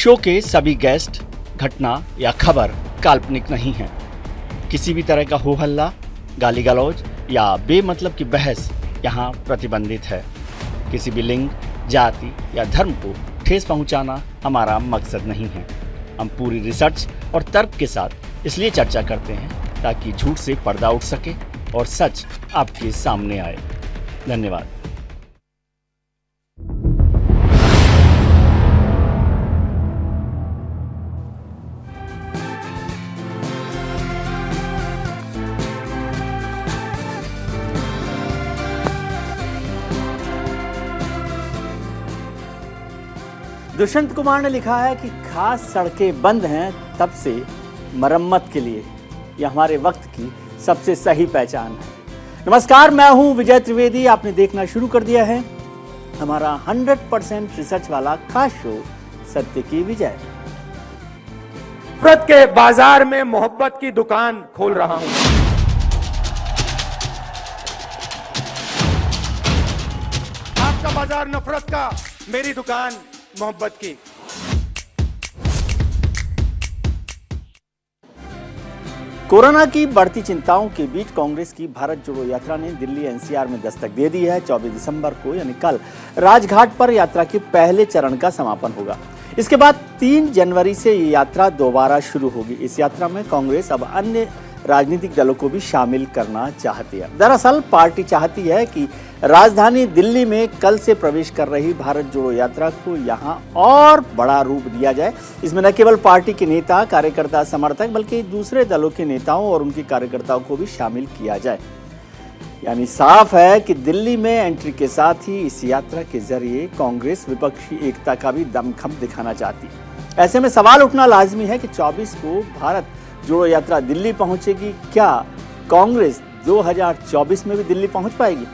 Show के सभी guest, घटना या खबर काल्पनिक नहीं है। किसी भी तरह का हो हल्ला, गाली गलौज या बेमतलब की बहस यहाँ प्रतिबंधित है। किसी भी लिंग, जाति या धर्म को ठेस पहुँचाना हमारा मकसद नहीं है। हम पूरी रिसर्च और तर्क के साथ इसलिए चर्चा करते हैं ताकि झूठ से पर्दा उठ सके और सच आपके सामने आए। धन्यवाद। दुष्यंत कुमार ने लिखा है कि खास सड़कें बंद हैं तब से मरम्मत के लिए। यह हमारे वक्त की सबसे सही पहचान है। नमस्कार, मैं हूं विजय त्रिवेदी। आपने देखना शुरू कर दिया है हमारा 100% रिसर्च वाला खास शो सत्य की विजय। नफरत के बाजार में मोहब्बत की दुकान खोल रहा हूं। आपका बाजार नफरत का, मेरी दुकान मोहब्बत की। कोरोना की बढ़ती चिंताओं के बीच कांग्रेस की भारत जोड़ो यात्रा ने दिल्ली एनसीआर में दस्तक दे दी है। 24 दिसंबर को यानी कल राजघाट पर यात्रा के पहले चरण का समापन होगा। इसके बाद 3 जनवरी से ये यात्रा दोबारा शुरू होगी। इस यात्रा में कांग्रेस अब अन्य राजनीतिक दलों को भी शामिल करना चाहती है। दरअसल पार्टी चाहती है कि राजधानी दिल्ली में कल से प्रवेश कर रही भारत जोड़ो यात्रा को यहां और बड़ा रूप दिया जाए। इसमें न केवल पार्टी के नेता, कार्यकर्ता, समर्थक बल्कि दूसरे दलों के नेताओं और उनके कार्यकर्ताओं को भी शामिल किया जाए। यानी साफ है कि दिल्ली में एंट्री के साथ ही इस यात्रा के जरिए कांग्रेस विपक्षी एकता का भी दमखम दिखाना चाहती है। ऐसे में सवाल उठना लाजमी है कि 24 को भारत जोड़ो यात्रा दिल्ली पहुंचेगी। क्या कांग्रेस 2024 में भी दिल्ली पहुंच पाएगी?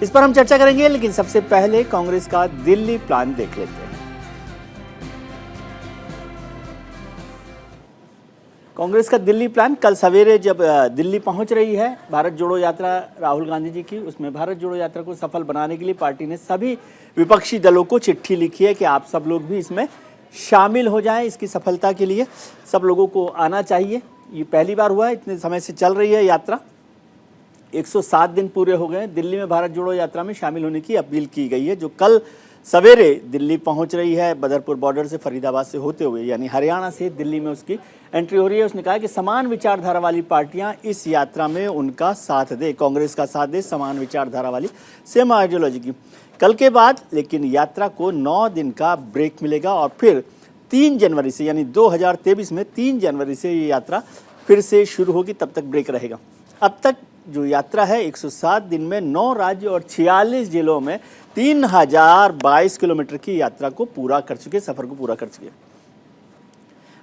इस पर हम चर्चा करेंगे, लेकिन सबसे पहले कांग्रेस का दिल्ली प्लान देख लेते हैं। कांग्रेस का दिल्ली प्लान कल सवेरे जब दिल्ली पहुंच रही है भारत जोड़ो यात्रा राहुल गांधी जी की, उसमें भारत जोड़ो यात्रा को सफल बनाने के लिए पार्टी ने सभी विपक्षी दलों को चिट्ठी लिखी है कि आप सब लोग भी इसमें शामिल हो जाएं। इसकी सफलता के लिए सब लोगों को आना चाहिए। ये पहली बार हुआ है, इतने समय से चल रही है यात्रा। 107 दिन पूरे हो गए। दिल्ली में भारत जोड़ो यात्रा में शामिल होने की अपील की गई है, जो कल सवेरे दिल्ली पहुंच रही है। बदरपुर बॉर्डर से फरीदाबाद से होते हुए यानी हरियाणा से दिल्ली में उसकी एंट्री हो रही है। उसने कहा कि समान विचारधारा वाली पार्टियां इस यात्रा में उनका साथ दे, कांग्रेस का साथ दे, समान विचारधारा वाली, सेम आइडियोलॉजी की। कल के बाद लेकिन यात्रा को 9 दिन का ब्रेक मिलेगा और फिर 3 जनवरी से यानी 2023 में 3 जनवरी से ये यात्रा फिर से शुरू होगी। तब तक ब्रेक रहेगा। अब तक जो यात्रा है 107 दिन में 9 राज्य और 46 जिलों में 3022 किलोमीटर की यात्रा को पूरा कर चुके, सफर को पूरा कर चुके।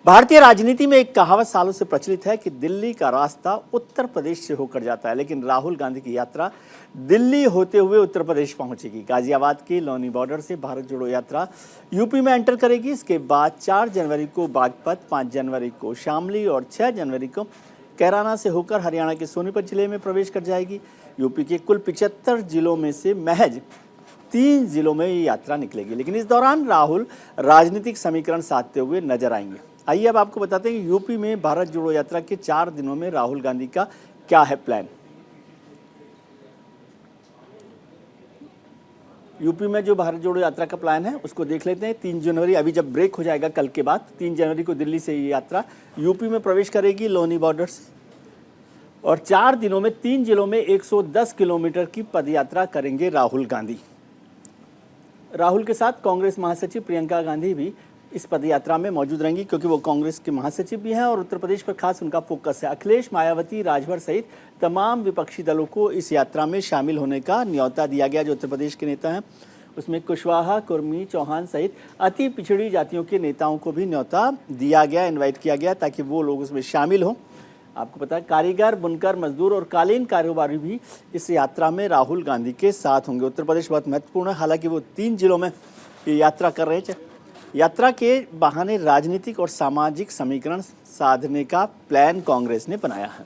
भारतीय राजनीति में एक कहावत सालों से प्रचलित है कि दिल्ली का रास्ता उत्तर प्रदेश से होकर जाता है, लेकिन राहुल गांधी की यात्रा दिल्ली होते हुए उत्तर प्रदेश पहुंचेगी। गाजियाबाद के लोनी बॉर्डर से भारत जोड़ो यात्रा यूपी में एंटर करेगी। इसके बाद 4 जनवरी को बागपत, 5 जनवरी को शामली और 6 जनवरी को कैराना से होकर हरियाणा के सोनीपत जिले में प्रवेश कर जाएगी। यूपी के कुल 75 जिलों में से महज 3 जिलों में ये यात्रा निकलेगी। लेकिन इस दौरान राहुल राजनीतिक समीकरण साधते हुए नजर आएंगे। आइए अब आपको बताते हैं कि यूपी में भारत जोड़ो यात्रा के 4 दिनों में राहुल गांधी का क्या है प्लान। यूपी में जो भारत जोड़ो यात्रा का प्लान है उसको देख लेते हैं। 3 जनवरी, अभी जब ब्रेक हो जाएगा कल के बाद, 3 जनवरी को दिल्ली से ये यात्रा यूपी में प्रवेश करेगी लोनी बॉर्डर से, और 4 दिनों में 3 जिलों में 110 किलोमीटर की पदयात्रा करेंगे राहुल गांधी। राहुल के साथ कांग्रेस महासचिव प्रियंका गांधी भी इस पदयात्रा में मौजूद रहेंगी, क्योंकि वो कांग्रेस के महासचिव भी हैं और उत्तर प्रदेश पर खास उनका फोकस है। अखिलेश, मायावती, राजभर सहित तमाम विपक्षी दलों को इस यात्रा में शामिल होने का न्योता दिया गया। जो उत्तर प्रदेश के नेता हैं उसमें कुशवाहा, कुर्मी, चौहान सहित अति पिछड़ी जातियों के नेताओं को भी न्योता दिया गया, इन्वाइट किया गया, ताकि वो लोग उसमें शामिल हों। आपको पता है कारीगर, बुनकर, मजदूर और कालीन कारोबारी भी इस यात्रा में राहुल गांधी के साथ होंगे। उत्तर प्रदेश बहुत महत्वपूर्ण है, हालांकि वो 3 जिलों में ये यात्रा कर रहे हैं। यात्रा के बहाने राजनीतिक और सामाजिक समीकरण साधने का प्लान कांग्रेस ने बनाया है।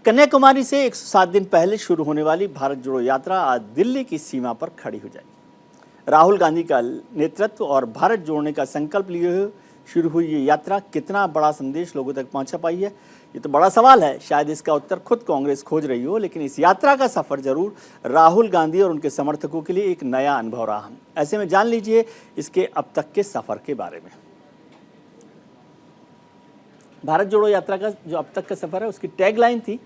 कन्याकुमारी से 107 दिन पहले शुरू होने वाली भारत जोड़ो यात्रा आज दिल्ली की सीमा पर खड़ी हो जाएगी। राहुल गांधी का नेतृत्व और भारत जोड़ने का संकल्प लिए हुए शुरू हुई ये यात्रा कितना बड़ा संदेश लोगों तक पहुंचा पाई है, ये तो बड़ा सवाल है। शायद इसका उत्तर खुद कांग्रेस खोज रही हो, लेकिन इस यात्रा का सफर जरूर राहुल गांधी और उनके समर्थकों के लिए एक नया अनुभव रहा। ऐसे में जान लीजिए इसके अब तक के सफर के बारे में। भारत जोड़ो यात्रा का जो अब तक का सफर है, उसकी टैगलाइन थी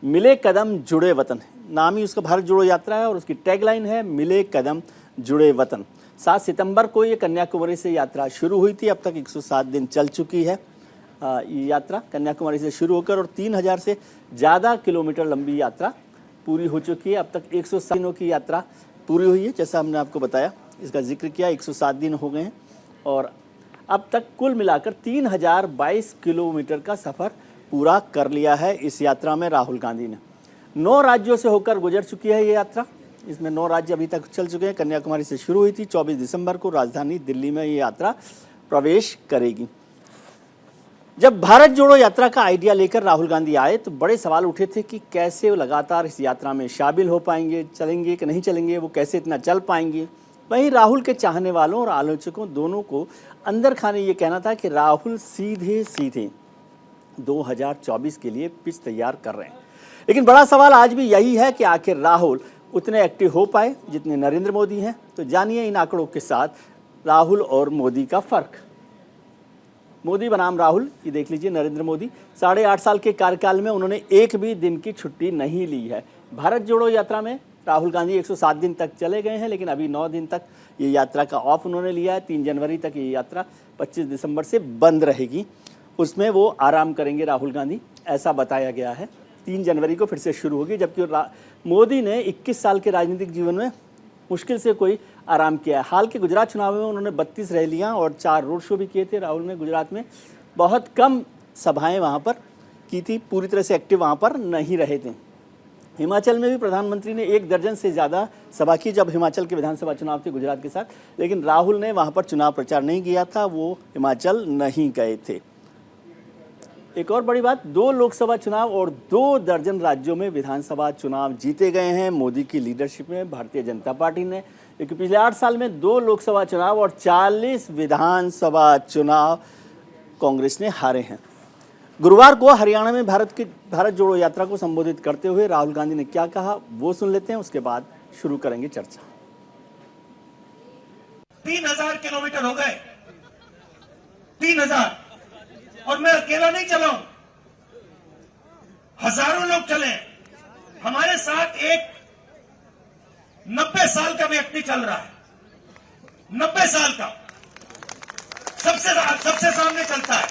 मिले कदम जुड़े वतन। नाम ही उसका भारत जोड़ो यात्रा है और उसकी टैगलाइन है मिले कदम जुड़े वतन। 7 सितंबर को ये कन्याकुमारी से यात्रा शुरू हुई थी। अब तक 107 दिन चल चुकी है ये यात्रा कन्याकुमारी से शुरू होकर, और 3000 से ज़्यादा किलोमीटर लंबी यात्रा पूरी हो चुकी है। अब तक 107 दिनों की यात्रा पूरी हुई है। जैसा हमने आपको बताया, इसका जिक्र किया, 107 दिन हो गए हैं और अब तक कुल मिलाकर 3022 किलोमीटर का सफ़र पूरा कर लिया है। इस यात्रा में राहुल गांधी ने 9 राज्यों से होकर गुजर चुकी है ये यात्रा। इसमें 9 राज्य अभी तक चल चुके हैं। कन्याकुमारी से शुरू हुई थी। 24 दिसंबर को राजधानी दिल्ली में ये यात्रा प्रवेश करेगी। जब भारत जोड़ो यात्रा का आइडिया लेकर राहुल गांधी आए तो बड़े सवाल उठे थे कि कैसे वो लगातार इस यात्रा में शामिल हो पाएंगे, चलेंगे कि नहीं चलेंगे, वो कैसे इतना चल पाएंगे। वहीं राहुल के चाहने वालों और आलोचकों दोनों को अंदर खाने ये कहना था कि राहुल सीधे सीधे 2024 के लिए पिच तैयार कर रहे हैं। लेकिन बड़ा सवाल आज भी यही है कि आखिर राहुल उतने एक्टिव हो पाए जितने नरेंद्र मोदी हैं। तो जानिए इन आंकड़ों के साथ राहुल और मोदी का फर्क। मोदी बनाम राहुल, ये देख लीजिए। नरेंद्र मोदी 8.5 साल के कार्यकाल में उन्होंने एक भी दिन की छुट्टी नहीं ली है। भारत जोड़ो यात्रा में राहुल गांधी 107 दिन तक चले गए हैं, लेकिन अभी 9 दिन तक ये यात्रा का ऑफ उन्होंने लिया है। 3 जनवरी तक ये यात्रा 25 दिसंबर से बंद रहेगी, उसमें वो आराम करेंगे राहुल गांधी, ऐसा बताया गया है। 3 जनवरी को फिर से शुरू होगी। जबकि मोदी ने 21 साल के राजनीतिक जीवन में मुश्किल से कोई आराम किया है। हाल के गुजरात चुनाव में उन्होंने 32 रैलियां और 4 रोड शो भी किए थे। राहुल ने गुजरात में बहुत कम सभाएं वहां पर की थी, पूरी तरह से एक्टिव वहां पर नहीं रहे थे। हिमाचल में भी प्रधानमंत्री ने 1 दर्जन से ज़्यादा सभा की जब हिमाचल के विधानसभा चुनाव थे गुजरात के साथ, लेकिन राहुल ने वहां पर चुनाव प्रचार नहीं किया था, वो हिमाचल नहीं गए थे। एक और बड़ी बात, 2 लोकसभा चुनाव और 2 दर्जन राज्यों में विधानसभा चुनाव जीते गए हैं मोदी की लीडरशिप में, भारतीय जनता पार्टी ने। क्योंकि पिछले 8 साल में 2 लोकसभा चुनाव और 40 विधानसभा चुनाव कांग्रेस ने हारे हैं। गुरुवार को हरियाणा में भारत जोड़ो यात्रा को संबोधित करते हुए राहुल गांधी ने क्या कहा, वो सुन लेते हैं, उसके बाद शुरू करेंगे चर्चा। 3000 किलोमीटर हो गए, 3000, और मैं अकेला नहीं चला हूं, हजारों लोग चले। हमारे साथ एक 90 साल का व्यक्ति चल रहा है, 90 साल का, सबसे सामने चलता है,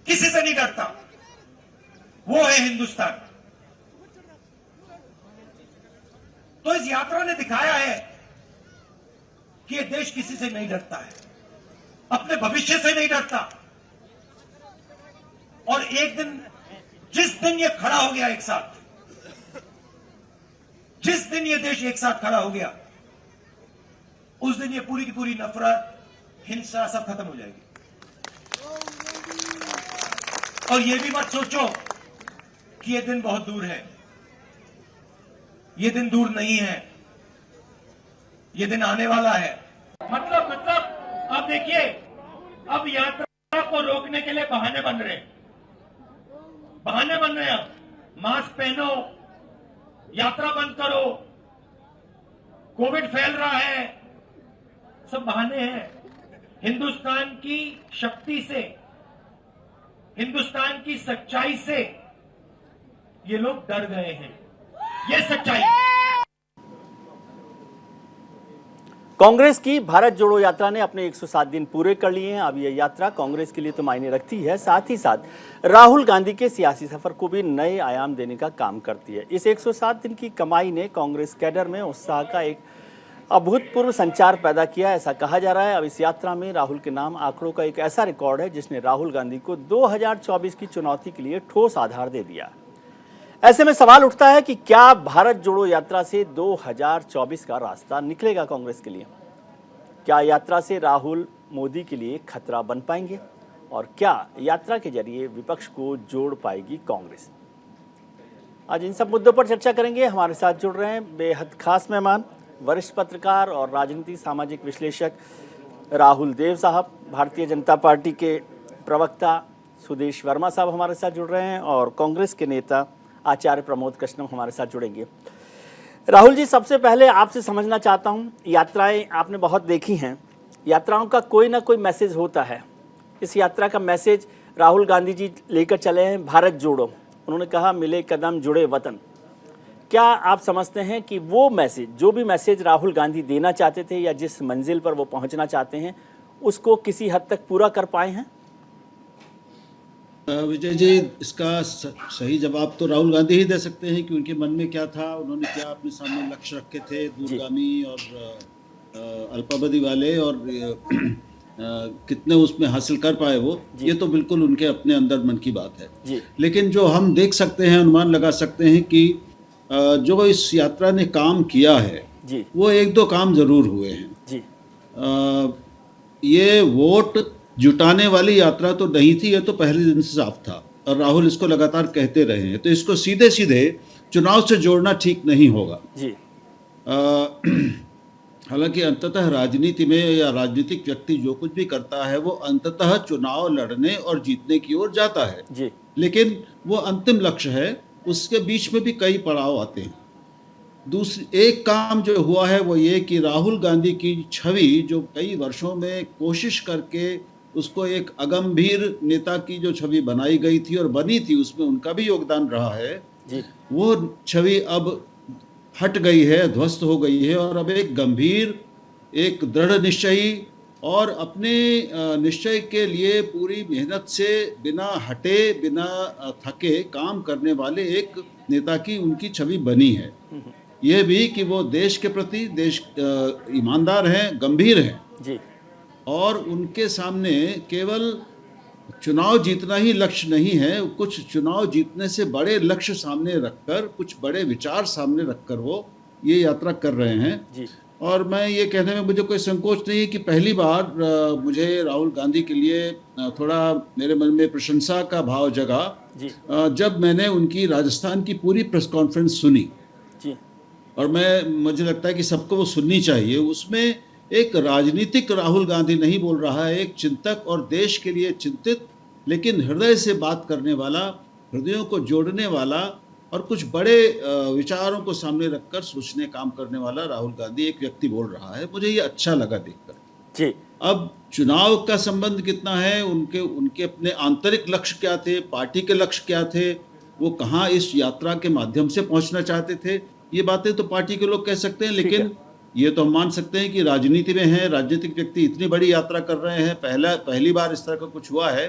किसी से नहीं डरता। वो है हिंदुस्तान। तो इस यात्रा ने दिखाया है कि ये देश किसी से नहीं डरता है, अपने भविष्य से नहीं डरता। और एक दिन, जिस दिन ये खड़ा हो गया एक साथ, जिस दिन ये देश एक साथ खड़ा हो गया, उस दिन ये पूरी की पूरी नफरत, हिंसा सब खत्म हो जाएगी। और ये भी मत सोचो कि ये दिन बहुत दूर है, ये दिन दूर नहीं है, ये दिन आने वाला है। मतलब अब देखिए, अब यात्रा को रोकने के लिए बहाने बन रहे हैं। अब मास्क पहनो, यात्रा बंद करो, कोविड फैल रहा है, सब बहाने हैं। हिंदुस्तान की शक्ति से, हिंदुस्तान की सच्चाई से ये लोग डर गए हैं। ये सच्चाई। कांग्रेस की भारत जोड़ो यात्रा ने अपने 107 दिन पूरे कर लिए हैं। अब यह यात्रा कांग्रेस के लिए तो मायने रखती है, साथ ही साथ राहुल गांधी के सियासी सफर को भी नए आयाम देने का काम करती है। इस 107 दिन की कमाई ने कांग्रेस कैडर में उत्साह का एक अभूतपूर्व संचार पैदा किया, ऐसा कहा जा रहा है। अब इस यात्रा में राहुल के नाम आंकड़ों का एक ऐसा रिकॉर्ड है जिसने राहुल गांधी को 2024 की चुनौती के लिए ठोस आधार दे दिया। ऐसे में सवाल उठता है कि क्या भारत जोड़ो यात्रा से 2024 का रास्ता निकलेगा कांग्रेस के लिए? क्या यात्रा से राहुल मोदी के लिए खतरा बन पाएंगे? और क्या यात्रा के जरिए विपक्ष को जोड़ पाएगी कांग्रेस? आज इन सब मुद्दों पर चर्चा करेंगे। हमारे साथ जुड़ रहे हैं बेहद खास मेहमान वरिष्ठ पत्रकार और राजनीतिक सामाजिक विश्लेषक राहुल देव साहब, भारतीय जनता पार्टी के प्रवक्ता सुदेश वर्मा साहब हमारे साथ जुड़ रहे हैं और कांग्रेस के नेता आचार्य प्रमोद कृष्णम हमारे साथ जुड़ेंगे। राहुल जी, सबसे पहले आपसे समझना चाहता हूं, यात्राएं आपने बहुत देखी हैं, यात्राओं का कोई ना कोई मैसेज होता है। इस यात्रा का मैसेज राहुल गांधी जी लेकर चले हैं, भारत जोड़ो। उन्होंने कहा मिले कदम जुड़े वतन। क्या आप समझते हैं कि वो मैसेज, जो भी मैसेज राहुल गांधी देना चाहते थे या जिस मंजिल पर वो पहुंचना चाहते हैं, उसको किसी हद तक पूरा कर पाए हैं? विजय जी, इसका सही जवाब तो राहुल गांधी ही दे सकते हैं कि उनके मन में क्या था, उन्होंने क्या अपने सामने लक्ष्य रखे थे, दूरगामी और अल्पावधि वाले, और कितने उसमें हासिल कर पाए वो, ये तो बिल्कुल उनके अपने अंदर मन की बात है जी। लेकिन जो हम देख सकते हैं, अनुमान लगा सकते हैं कि जो इस यात्रा ने काम किया है जी, वो एक दो काम जरूर हुए हैं जी। ये वोट जुटाने वाली यात्रा तो नहीं थी, ये तो पहले दिन से साफ था और राहुल इसको लगातार कहते रहे हैं, तो इसको सीधे सीधे चुनाव से जोड़ना ठीक नहीं होगा जी। हालांकि अंततः राजनीति में या राजनीतिक व्यक्ति जो कुछ भी करता है वो अंततः चुनाव लड़ने और जीतने की ओर जाता है जी। लेकिन वो अंतिम लक्ष्य है, उसके बीच में भी कई पड़ाव आते हैं। दूसरी एक काम जो हुआ है वो ये कि राहुल गांधी की छवि जो कई वर्षों में कोशिश करके उसको एक अगंभीर नेता की जो छवि बनाई गई थी और बनी थी, उसमें उनका भी योगदान रहा है जी। वो छवि अब हट गई है, ध्वस्त हो गई है और अब एक गंभीर, एक दृढ़ निश्चयी और अपने निश्चय के लिए पूरी मेहनत से बिना हटे, बिना थके काम करने वाले एक नेता की उनकी छवि बनी है। ये भी कि वो देश के प्रति ईमानदार हैं, गंभीर हैं जी। और उनके सामने केवल चुनाव जीतना ही लक्ष्य नहीं है, कुछ चुनाव जीतने से बड़े लक्ष्य सामने रखकर, कुछ बड़े विचार सामने रखकर वो ये यात्रा कर रहे हैं जी। और मैं ये कहने में मुझे कोई संकोच नहीं है कि पहली बार मुझे राहुल गांधी के लिए थोड़ा मेरे मन में प्रशंसा का भाव जगा जी। जब मैंने उनकी राजस्थान की पूरी प्रेस कॉन्फ्रेंस सुनी जी। और मुझे लगता है कि सबको वो सुननी चाहिए। उसमें एक राजनीतिक राहुल गांधी नहीं बोल रहा है, एक चिंतक और देश के लिए चिंतित लेकिन हृदय से बात करने वाला, हृदयों को जोड़ने वाला और कुछ बड़े विचारों को सामने रखकर सोचने काम करने वाला राहुल गांधी एक व्यक्ति बोल रहा है। मुझे ये अच्छा लगा देखकर जी। अब चुनाव का संबंध कितना है, उनके अपने आंतरिक लक्ष्य क्या थे, पार्टी के लक्ष्य क्या थे, वो कहाँ इस यात्रा के माध्यम से पहुंचना चाहते थे, ये बातें तो पार्टी के लोग कह सकते हैं लेकिन ये तो हम मान सकते हैं कि राजनीति में है, राजनीतिक व्यक्ति इतनी बड़ी यात्रा कर रहे हैं, पहली बार इस तरह का कुछ हुआ है,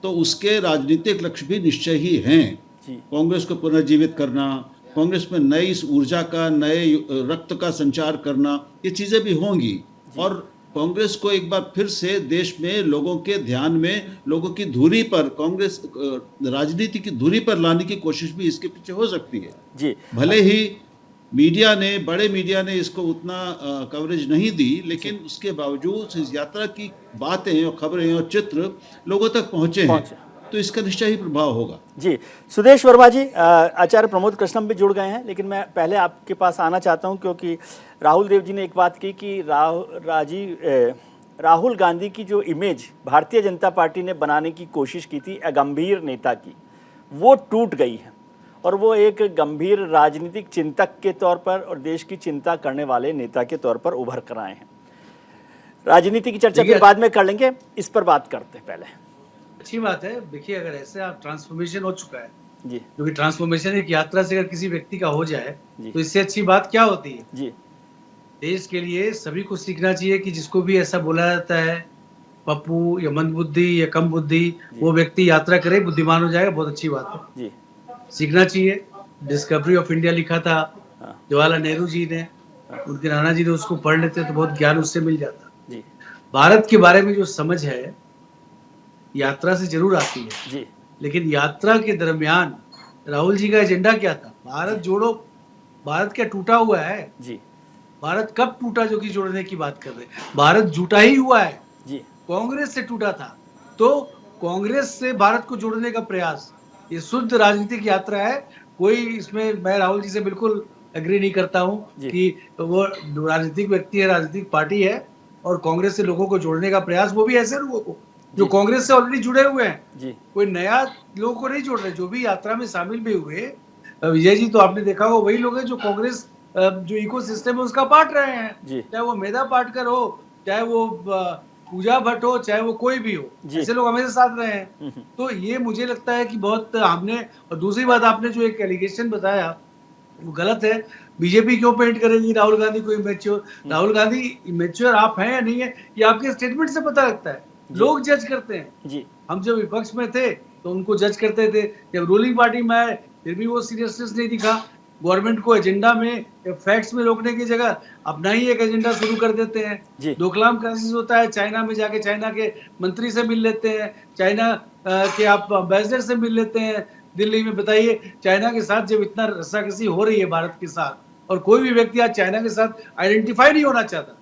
तो उसके राजनीतिक लक्ष्य भी निश्चय ही हैं। कांग्रेस को पुनर्जीवित करना, कांग्रेस में नई ऊर्जा का, नए रक्त का संचार करना, ये चीजें भी होंगी और कांग्रेस को एक बार फिर से देश में लोगों के ध्यान में, लोगों की धुरी पर, कांग्रेस राजनीति की धुरी पर लाने की कोशिश भी इसके पीछे हो सकती है जी। भले ही मीडिया ने, बड़े मीडिया ने इसको उतना कवरेज नहीं दी लेकिन उसके बावजूद इस यात्रा की बातें और खबरें और चित्र लोगों तक पहुंचे हैं, तो इसका निश्चय ही प्रभाव होगा जी। सुदेश वर्मा जी, आचार्य प्रमोद कृष्णम भी जुड़ गए हैं लेकिन मैं पहले आपके पास आना चाहता हूं क्योंकि राहुल देव जी ने एक बात की कि राहुल गांधी की जो इमेज भारतीय जनता पार्टी ने बनाने की कोशिश की थी गंभीर नेता की, वो टूट गई है और वो एक गंभीर राजनीतिक चिंतक के तौर पर और देश की चिंता करने वाले नेता के तौर पर उभर कर आए हैं। राजनीति की चर्चा फिर बाद में कर लेंगे, इस पर बात करते हैं पहले। अच्छी बात है। देखिए, अगर ऐसे आप ट्रांसफॉर्मेशन हो चुका है जी, क्योंकि ट्रांसफॉर्मेशन एक यात्रा से अगर किसी व्यक्ति का हो जाए तो इससे अच्छी बात क्या होती है जी। देश के लिए सभी को सीखना चाहिए कि जिसको भी ऐसा बोला जाता है पप्पू या मंदबुद्धि या कम बुद्धि, वो व्यक्ति यात्रा करे, बुद्धिमान हो जाएगा, बहुत अच्छी बात है जी। सीखना चाहिए। डिस्कवरी ऑफ इंडिया लिखा था जवाहरलाल नेहरू जी ने, उनके नाना जी ने, उसको पढ़ लेते तो बहुत ज्ञान उससे मिल जाता जी। भारत के बारे में जो समझ है यात्रा से जरूर आती है जी, लेकिन यात्रा के दरमियान राहुल जी का एजेंडा क्या था? भारत जोड़ो। भारत क्या टूटा हुआ है जी? भारत कब टूटा जो कि जोड़ने की बात कर रहे हैं? भारत जुटा ही हुआ है जी। कांग्रेस से टूटा था, तो कांग्रेस से भारत को जोड़ने का प्रयास, ये शुद्ध राजनीतिक यात्रा है। कोई इसमें, मैं राहुल जी से बिल्कुल एग्री नहीं करता हूँ कि वो राजनीतिक व्यक्ति है, राजनीतिक पार्टी है और कांग्रेस से लोगों को जोड़ने का प्रयास, वो भी ऐसे लोगों को जो कांग्रेस से ऑलरेडी जुड़े हुए हैं, कोई नया लोगों को नहीं जोड़ रहे। जो भी यात्रा में शामिल भी हुए विजय जी, तो आपने देखा हो वही लोग हैं जो कांग्रेस जो इकोसिस्टम है उसका पार्ट रहे हैं, चाहे वो मेधा पाटकर हो, चाहे वो पूजा भट्ट हो, चाहे वो कोई भी हो, ऐसे लोग हमेशा साथ रहे हैं। तो ये मुझे लगता है कि बहुत हमने, और दूसरी बात आपने जो एक एलिगेशन बताया वो गलत है। बीजेपी क्यों पेंट करेगी राहुल गांधी को इमेच्योर? राहुल गांधी इमेच्योर आप हैं या नहीं है ये आपके स्टेटमेंट से पता लगता है, लोग जज करते हैं। हम जब विपक्ष में थे तो उनको जज करते थे, जब रूलिंग पार्टी में आए फिर भी वो सीरियसनेस नहीं दिखा। गवर्नमेंट को एजेंडा में फैक्ट्स में रोकने की जगह अपना ही एक एजेंडा शुरू कर देते हैं। डोकलाम क्राइसिस होता है, चाइना में जाके चाइना के मंत्री से मिल लेते हैं, चाइना के आप एम्बेसडर से मिल लेते हैं दिल्ली में। बताइए, चाइना के साथ जब इतना रस्साकसी हो रही है भारत के साथ, और कोई भी व्यक्ति आज चाइना के साथ आइडेंटिफाई नहीं होना चाहता,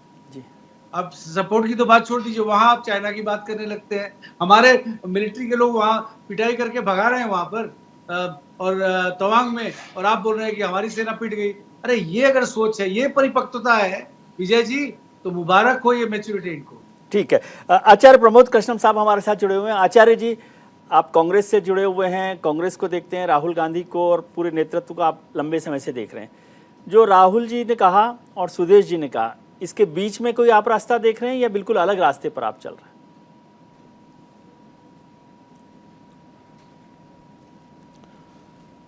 अब सपोर्ट की तो बात छोड़ दीजिए, वहां आप चाइना की बात करने लगते हैं। हमारे मिलिट्री के लोग वहां पिटाई करके भगा रहे हैं वहां पर और तवांग में, और आप बोल रहे हैं कि हमारी सेना पिट गई। अरे ये अगर सोच है, ये परिपक्वता है विजय जी, तो मुबारक हो ये मैच्योरिटी इनको। ठीक है, आचार्य प्रमोद कृष्णम साहब हमारे साथ जुड़े हुए हैं। आचार्य जी, आप कांग्रेस से जुड़े हुए हैं, कांग्रेस को देखते हैं, राहुल गांधी को और पूरे नेतृत्व को आप लंबे समय से देख रहे हैं। जो राहुल जी ने कहा और सुदेश जी ने कहा, इसके बीच में कोई आप रास्ता देख रहे हैं या बिल्कुल अलग रास्ते पर आप चल रहे हैं?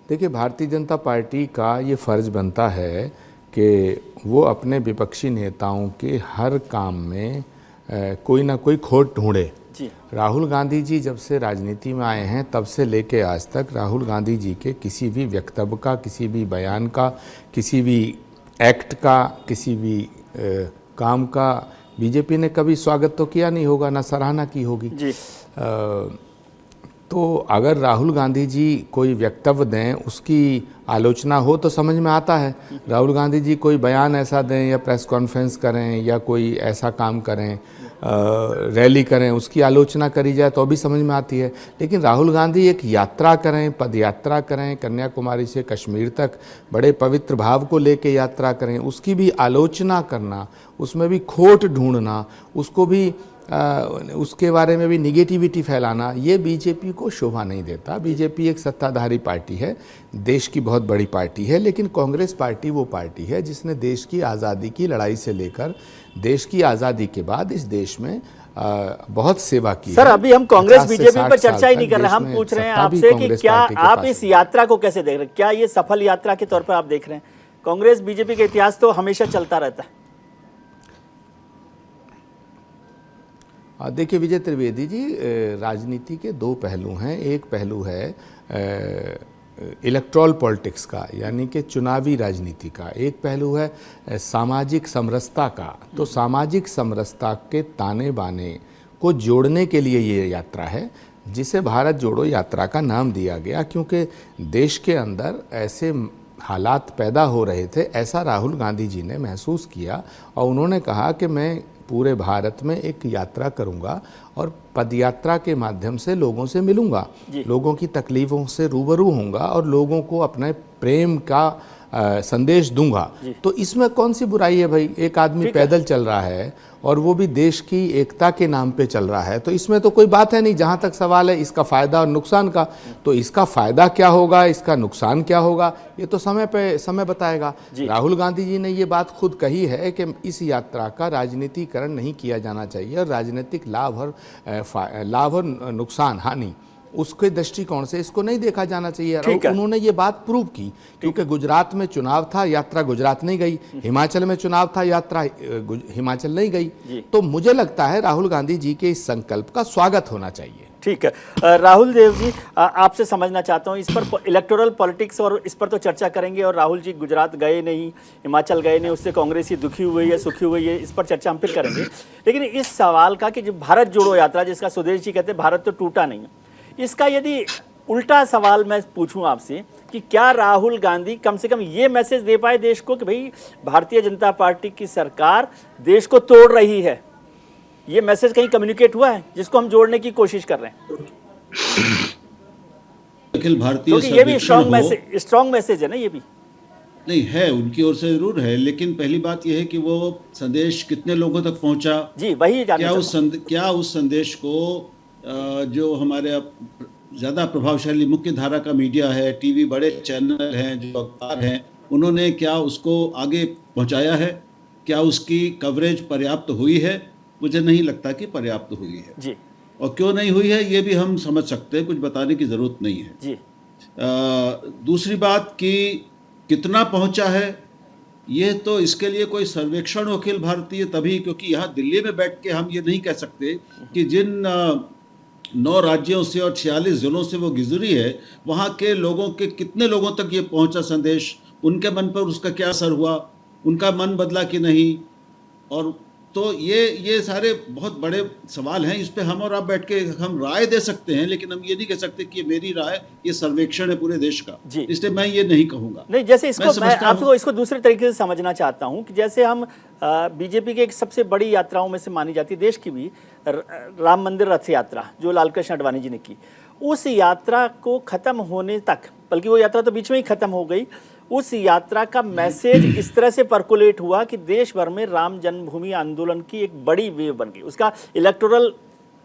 देखिए, भारतीय जनता पार्टी का ये फर्ज बनता है कि वो अपने विपक्षी नेताओं के हर काम में कोई ना कोई खोट ढूंढे। राहुल गांधी जी जब से राजनीति में आए हैं तब से लेके आज तक राहुल गांधी जी के किसी भी वक्तव्य का, किसी भी बयान का, किसी भी एक्ट का, किसी भी काम का बीजेपी ने कभी स्वागत तो किया नहीं होगा, ना सराहना की होगी। तो अगर राहुल गांधी जी कोई वक्तव्य दें, उसकी आलोचना हो तो समझ में आता है। राहुल गांधी जी कोई बयान ऐसा दें या प्रेस कॉन्फ्रेंस करें या कोई ऐसा काम करें, रैली करें, उसकी आलोचना करी जाए तो भी समझ में आती है। लेकिन राहुल गांधी एक यात्रा करें, पद यात्रा करें, कन्याकुमारी से कश्मीर तक बड़े पवित्र भाव को लेके यात्रा करें, उसकी भी आलोचना करना, उसमें भी खोट ढूंढना, उसको भी उसके बारे में भी निगेटिविटी फैलाना, ये बीजेपी को शोभा नहीं देता। बीजेपी एक सत्ताधारी पार्टी है, देश की बहुत बड़ी पार्टी है, लेकिन कांग्रेस पार्टी वो पार्टी है जिसने देश की आज़ादी की लड़ाई से लेकर देश की आज़ादी के बाद इस देश में बहुत सेवा की। सर, अभी हम कांग्रेस बीजेपी पर चर्चा ही नहीं कर रहे, हम पूछ रहे हैं आपसे कि क्या आप इस यात्रा को कैसे देख रहे हैं? क्या ये सफल यात्रा के तौर पर आप देख रहे हैं? कांग्रेस बीजेपी का इतिहास तो हमेशा चलता रहता है। देखिए विजय त्रिवेदी जी, राजनीति के दो पहलू हैं। एक पहलू है इलेक्टोरल पॉलिटिक्स का, यानी कि चुनावी राजनीति का। एक पहलू है सामाजिक समरसता का। तो सामाजिक समरसता के ताने बाने को जोड़ने के लिए ये यात्रा है, जिसे भारत जोड़ो यात्रा का नाम दिया गया, क्योंकि देश के अंदर ऐसे हालात पैदा हो रहे थे, ऐसा राहुल गांधी जी ने महसूस किया और उन्होंने कहा कि मैं पूरे भारत में एक यात्रा करूंगा और पदयात्रा के माध्यम से लोगों से मिलूंगा, लोगों की तकलीफ़ों से रूबरू होऊंगा और लोगों को अपने प्रेम का संदेश दूंगा। तो इसमें कौन सी बुराई है भाई? एक आदमी पैदल चल रहा है और वो भी देश की एकता के नाम पे चल रहा है, तो इसमें तो कोई बात है नहीं। जहाँ तक सवाल है इसका फ़ायदा और नुकसान का, तो इसका फ़ायदा क्या होगा, इसका नुकसान क्या होगा, ये तो समय बताएगा। राहुल गांधी जी ने ये बात खुद कही है कि इस यात्रा का राजनीतिकरण नहीं किया जाना चाहिए और राजनीतिक लाभ और नुकसान, हानि, उसके दृष्टिकोण से इसको नहीं देखा जाना चाहिए। और उन्होंने ये बात प्रूव की, क्योंकि गुजरात में चुनाव था, यात्रा गुजरात नहीं गई, हिमाचल में चुनाव था, यात्रा हिमाचल नहीं गई। तो मुझे लगता है राहुल गांधी जी के इस संकल्प का स्वागत होना चाहिए। ठीक है, राहुल देव जी, आपसे समझना चाहता हूँ इस पर इलेक्टोरल पॉलिटिक्स, और इस पर तो चर्चा करेंगे। और राहुल जी गुजरात गए नहीं, हिमाचल गए नहीं, उससे कांग्रेस ही दुखी हुई है, सुखी हुई है, इस पर चर्चा हम फिर करेंगे। लेकिन इस सवाल का कि जो भारत जोड़ो यात्रा, जिसका सुदेश जी कहते हैं भारत तो टूटा नहीं है, इसका यदि उल्टा सवाल मैं पूछूं आपसे कि क्या राहुल गांधी कम से कम ये मैसेज दे पाए देश को कि भाई भारतीय जनता पार्टी की सरकार देश को तोड़ रही है? ये मैसेज कहीं कम्युनिकेट हुआ है जिसको हम जोड़ने की कोशिश कर रहे हैं? अखिल भारतीय ये भी स्ट्रॉन्ग मैसेज है ना, ये भी। नहीं है, उनकी ओर से जरूर है, लेकिन पहली बात यह है कि वो संदेश कितने लोगों तक पहुंचा। जी वही क्या उस संदेश को जो हमारे अब ज़्यादा प्रभावशाली मुख्य धारा का मीडिया है, टीवी बड़े चैनल हैं, जो अखबार हैं, उन्होंने क्या उसको आगे पहुंचाया है? क्या उसकी कवरेज पर्याप्त हुई है? मुझे नहीं लगता कि पर्याप्त हुई है जी। और क्यों नहीं हुई है ये भी हम समझ सकते हैं, कुछ बताने की ज़रूरत नहीं है जी। दूसरी बात कि कितना पहुंचा है, ये तो इसके लिए कोई सर्वेक्षण हो अखिल भारतीय तभी, क्योंकि यहाँ दिल्ली में बैठ के हम ये नहीं कह सकते कि जिन 9 राज्यों से और 46 जिलों से वो गुजरी है, वहाँ के लोगों के कितने लोगों तक ये पहुंचा संदेश, उनके मन पर उसका क्या असर हुआ, उनका मन बदला कि नहीं। और तो ये सारे बहुत बड़े सवाल हैं, इस पे हम और आप बैठ के हम राय दे सकते हैं, लेकिन हम ये नहीं कह सकते कि ये मेरी राय, ये सर्वेक्षण है पूरे देश का, इसलिए मैं ये नहीं कहूँगा। नहीं, जैसे मैं आपको इसको दूसरे तरीके से समझना चाहता हूँ कि जैसे हम बीजेपी के एक सबसे बड़ी यात्राओं में से मानी जाती है देश की भी, राम मंदिर रथ यात्रा जो लालकृष्ण आडवाणी जी ने की, उस यात्रा को खत्म होने तक, बल्कि वो यात्रा तो बीच में ही खत्म हो गई, उस यात्रा का मैसेज इस तरह से पर्कुलेट हुआ कि देश भर में राम जन्मभूमि आंदोलन की एक बड़ी वेव बन गई। उसका इलेक्टोरल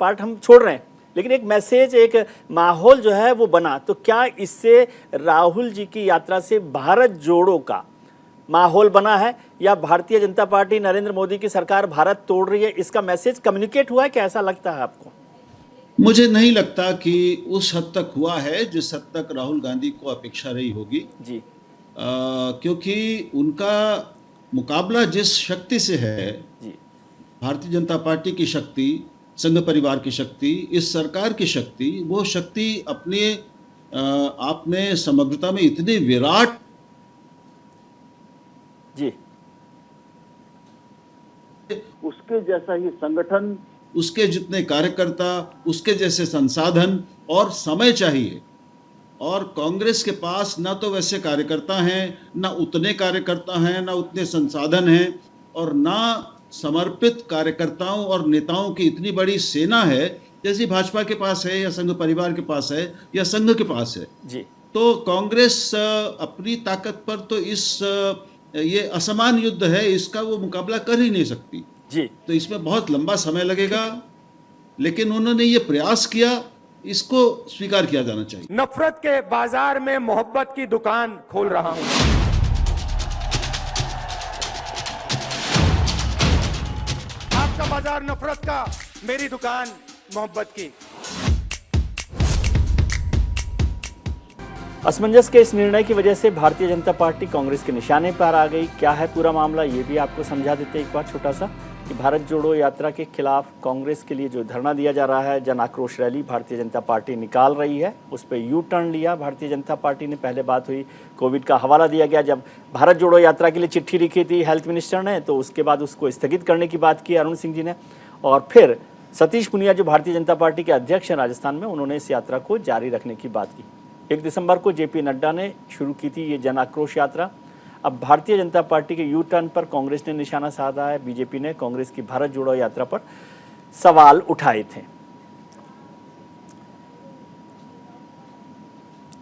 पार्ट हम छोड़ रहे हैं, लेकिन एक मैसेज, एक माहौल जो है वो बना। तो क्या इससे राहुल जी की यात्रा से भारत जोड़ो का माहौल बना है, या भारतीय जनता पार्टी नरेंद्र मोदी की सरकार भारत तोड़ रही है, इसका मैसेज कम्युनिकेट हुआ है? क्या ऐसा लगता है आपको? मुझे नहीं लगता कि उस हद तक हुआ है जिस हद तक राहुल गांधी को अपेक्षा रही होगी जी। क्योंकि उनका मुकाबला जिस शक्ति से है, भारतीय जनता पार्टी की शक्ति, संघ परिवार की शक्ति, इस सरकार की शक्ति, वो शक्ति अपने आप में समग्रता में इतनी विराट जी, उसके जैसा ही संगठन, उसके जितने कार्यकर्ता, उसके जैसे संसाधन और समय चाहिए। और कांग्रेस के पास ना तो वैसे कार्यकर्ता हैं, ना उतने कार्यकर्ता हैं, ना उतने संसाधन हैं, और ना समर्पित कार्यकर्ताओं और नेताओं की इतनी बड़ी सेना है जैसी भाजपा के पास है, या संघ परिवार के पास है, या संघ के पास है जी। तो कांग्रेस अपनी ताकत पर तो ये असमान युद्ध है, इसका वो मुकाबला कर ही नहीं सकती जी। तो इसमें बहुत लंबा समय लगेगा, लेकिन उन्होंने ये प्रयास किया, इसको स्वीकार किया जाना चाहिए। नफरत के बाजार में मोहब्बत की दुकान खोल रहा हूं। आपका बाजार नफरत का, मेरी दुकान मोहब्बत की। असमंजस के इस निर्णय की वजह से भारतीय जनता पार्टी कांग्रेस के निशाने पर आ गई। क्या है पूरा मामला, ये भी आपको समझा देते एक बार छोटा सा, कि भारत जोड़ो यात्रा के खिलाफ कांग्रेस के लिए जो धरना दिया जा रहा है, जन आक्रोश रैली भारतीय जनता पार्टी निकाल रही है, उस पर यू टर्न लिया भारतीय जनता पार्टी ने। पहले बात हुई, कोविड का हवाला दिया गया, जब भारत जोड़ो यात्रा के लिए चिट्ठी लिखी थी हेल्थ मिनिस्टर ने, तो उसके बाद उसको स्थगित करने की बात की अरुण सिंह जी ने, और फिर सतीश पुनिया जो भारतीय जनता पार्टी के अध्यक्ष हैं राजस्थान में, उन्होंने इस यात्रा को जारी रखने की बात की। 1 दिसंबर को जेपी नड्डा ने शुरू की थी ये जन आक्रोश यात्रा। अब भारतीय जनता पार्टी के यू टर्न पर कांग्रेस ने निशाना साधा है। बीजेपी ने कांग्रेस की भारत जोड़ो यात्रा पर सवाल उठाए थे।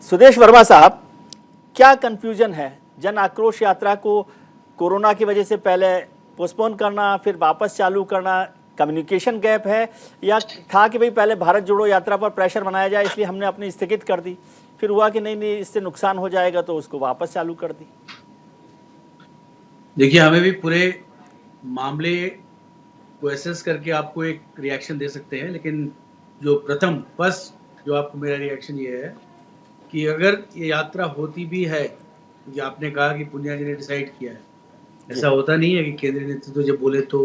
सुदेश वर्मा साहब, क्या कंफ्यूजन है? जन आक्रोश यात्रा को कोरोना की वजह से पहले पोस्टपोन करना, फिर वापस चालू करना, कम्युनिकेशन गैप है, या था कि भाई पहले भारत जोड़ो यात्रा पर प्रेशर बनाया जाए इसलिए हमने अपनी स्थगित कर दी, फिर हुआ कि नहीं इससे नुकसान हो जाएगा तो उसको वापस चालू कर दी? देखिए, हमें भी पूरे मामले को एसेस करके आपको एक रिएक्शन दे सकते हैं, लेकिन जो फर्स्ट जो आपको मेरा रिएक्शन ये है कि अगर ये यात्रा होती भी है, जो आपने कहा कि पुनिया जी ने डिसाइड किया है, ऐसा होता नहीं है कि केंद्रीय नेतृत्व जब बोले तो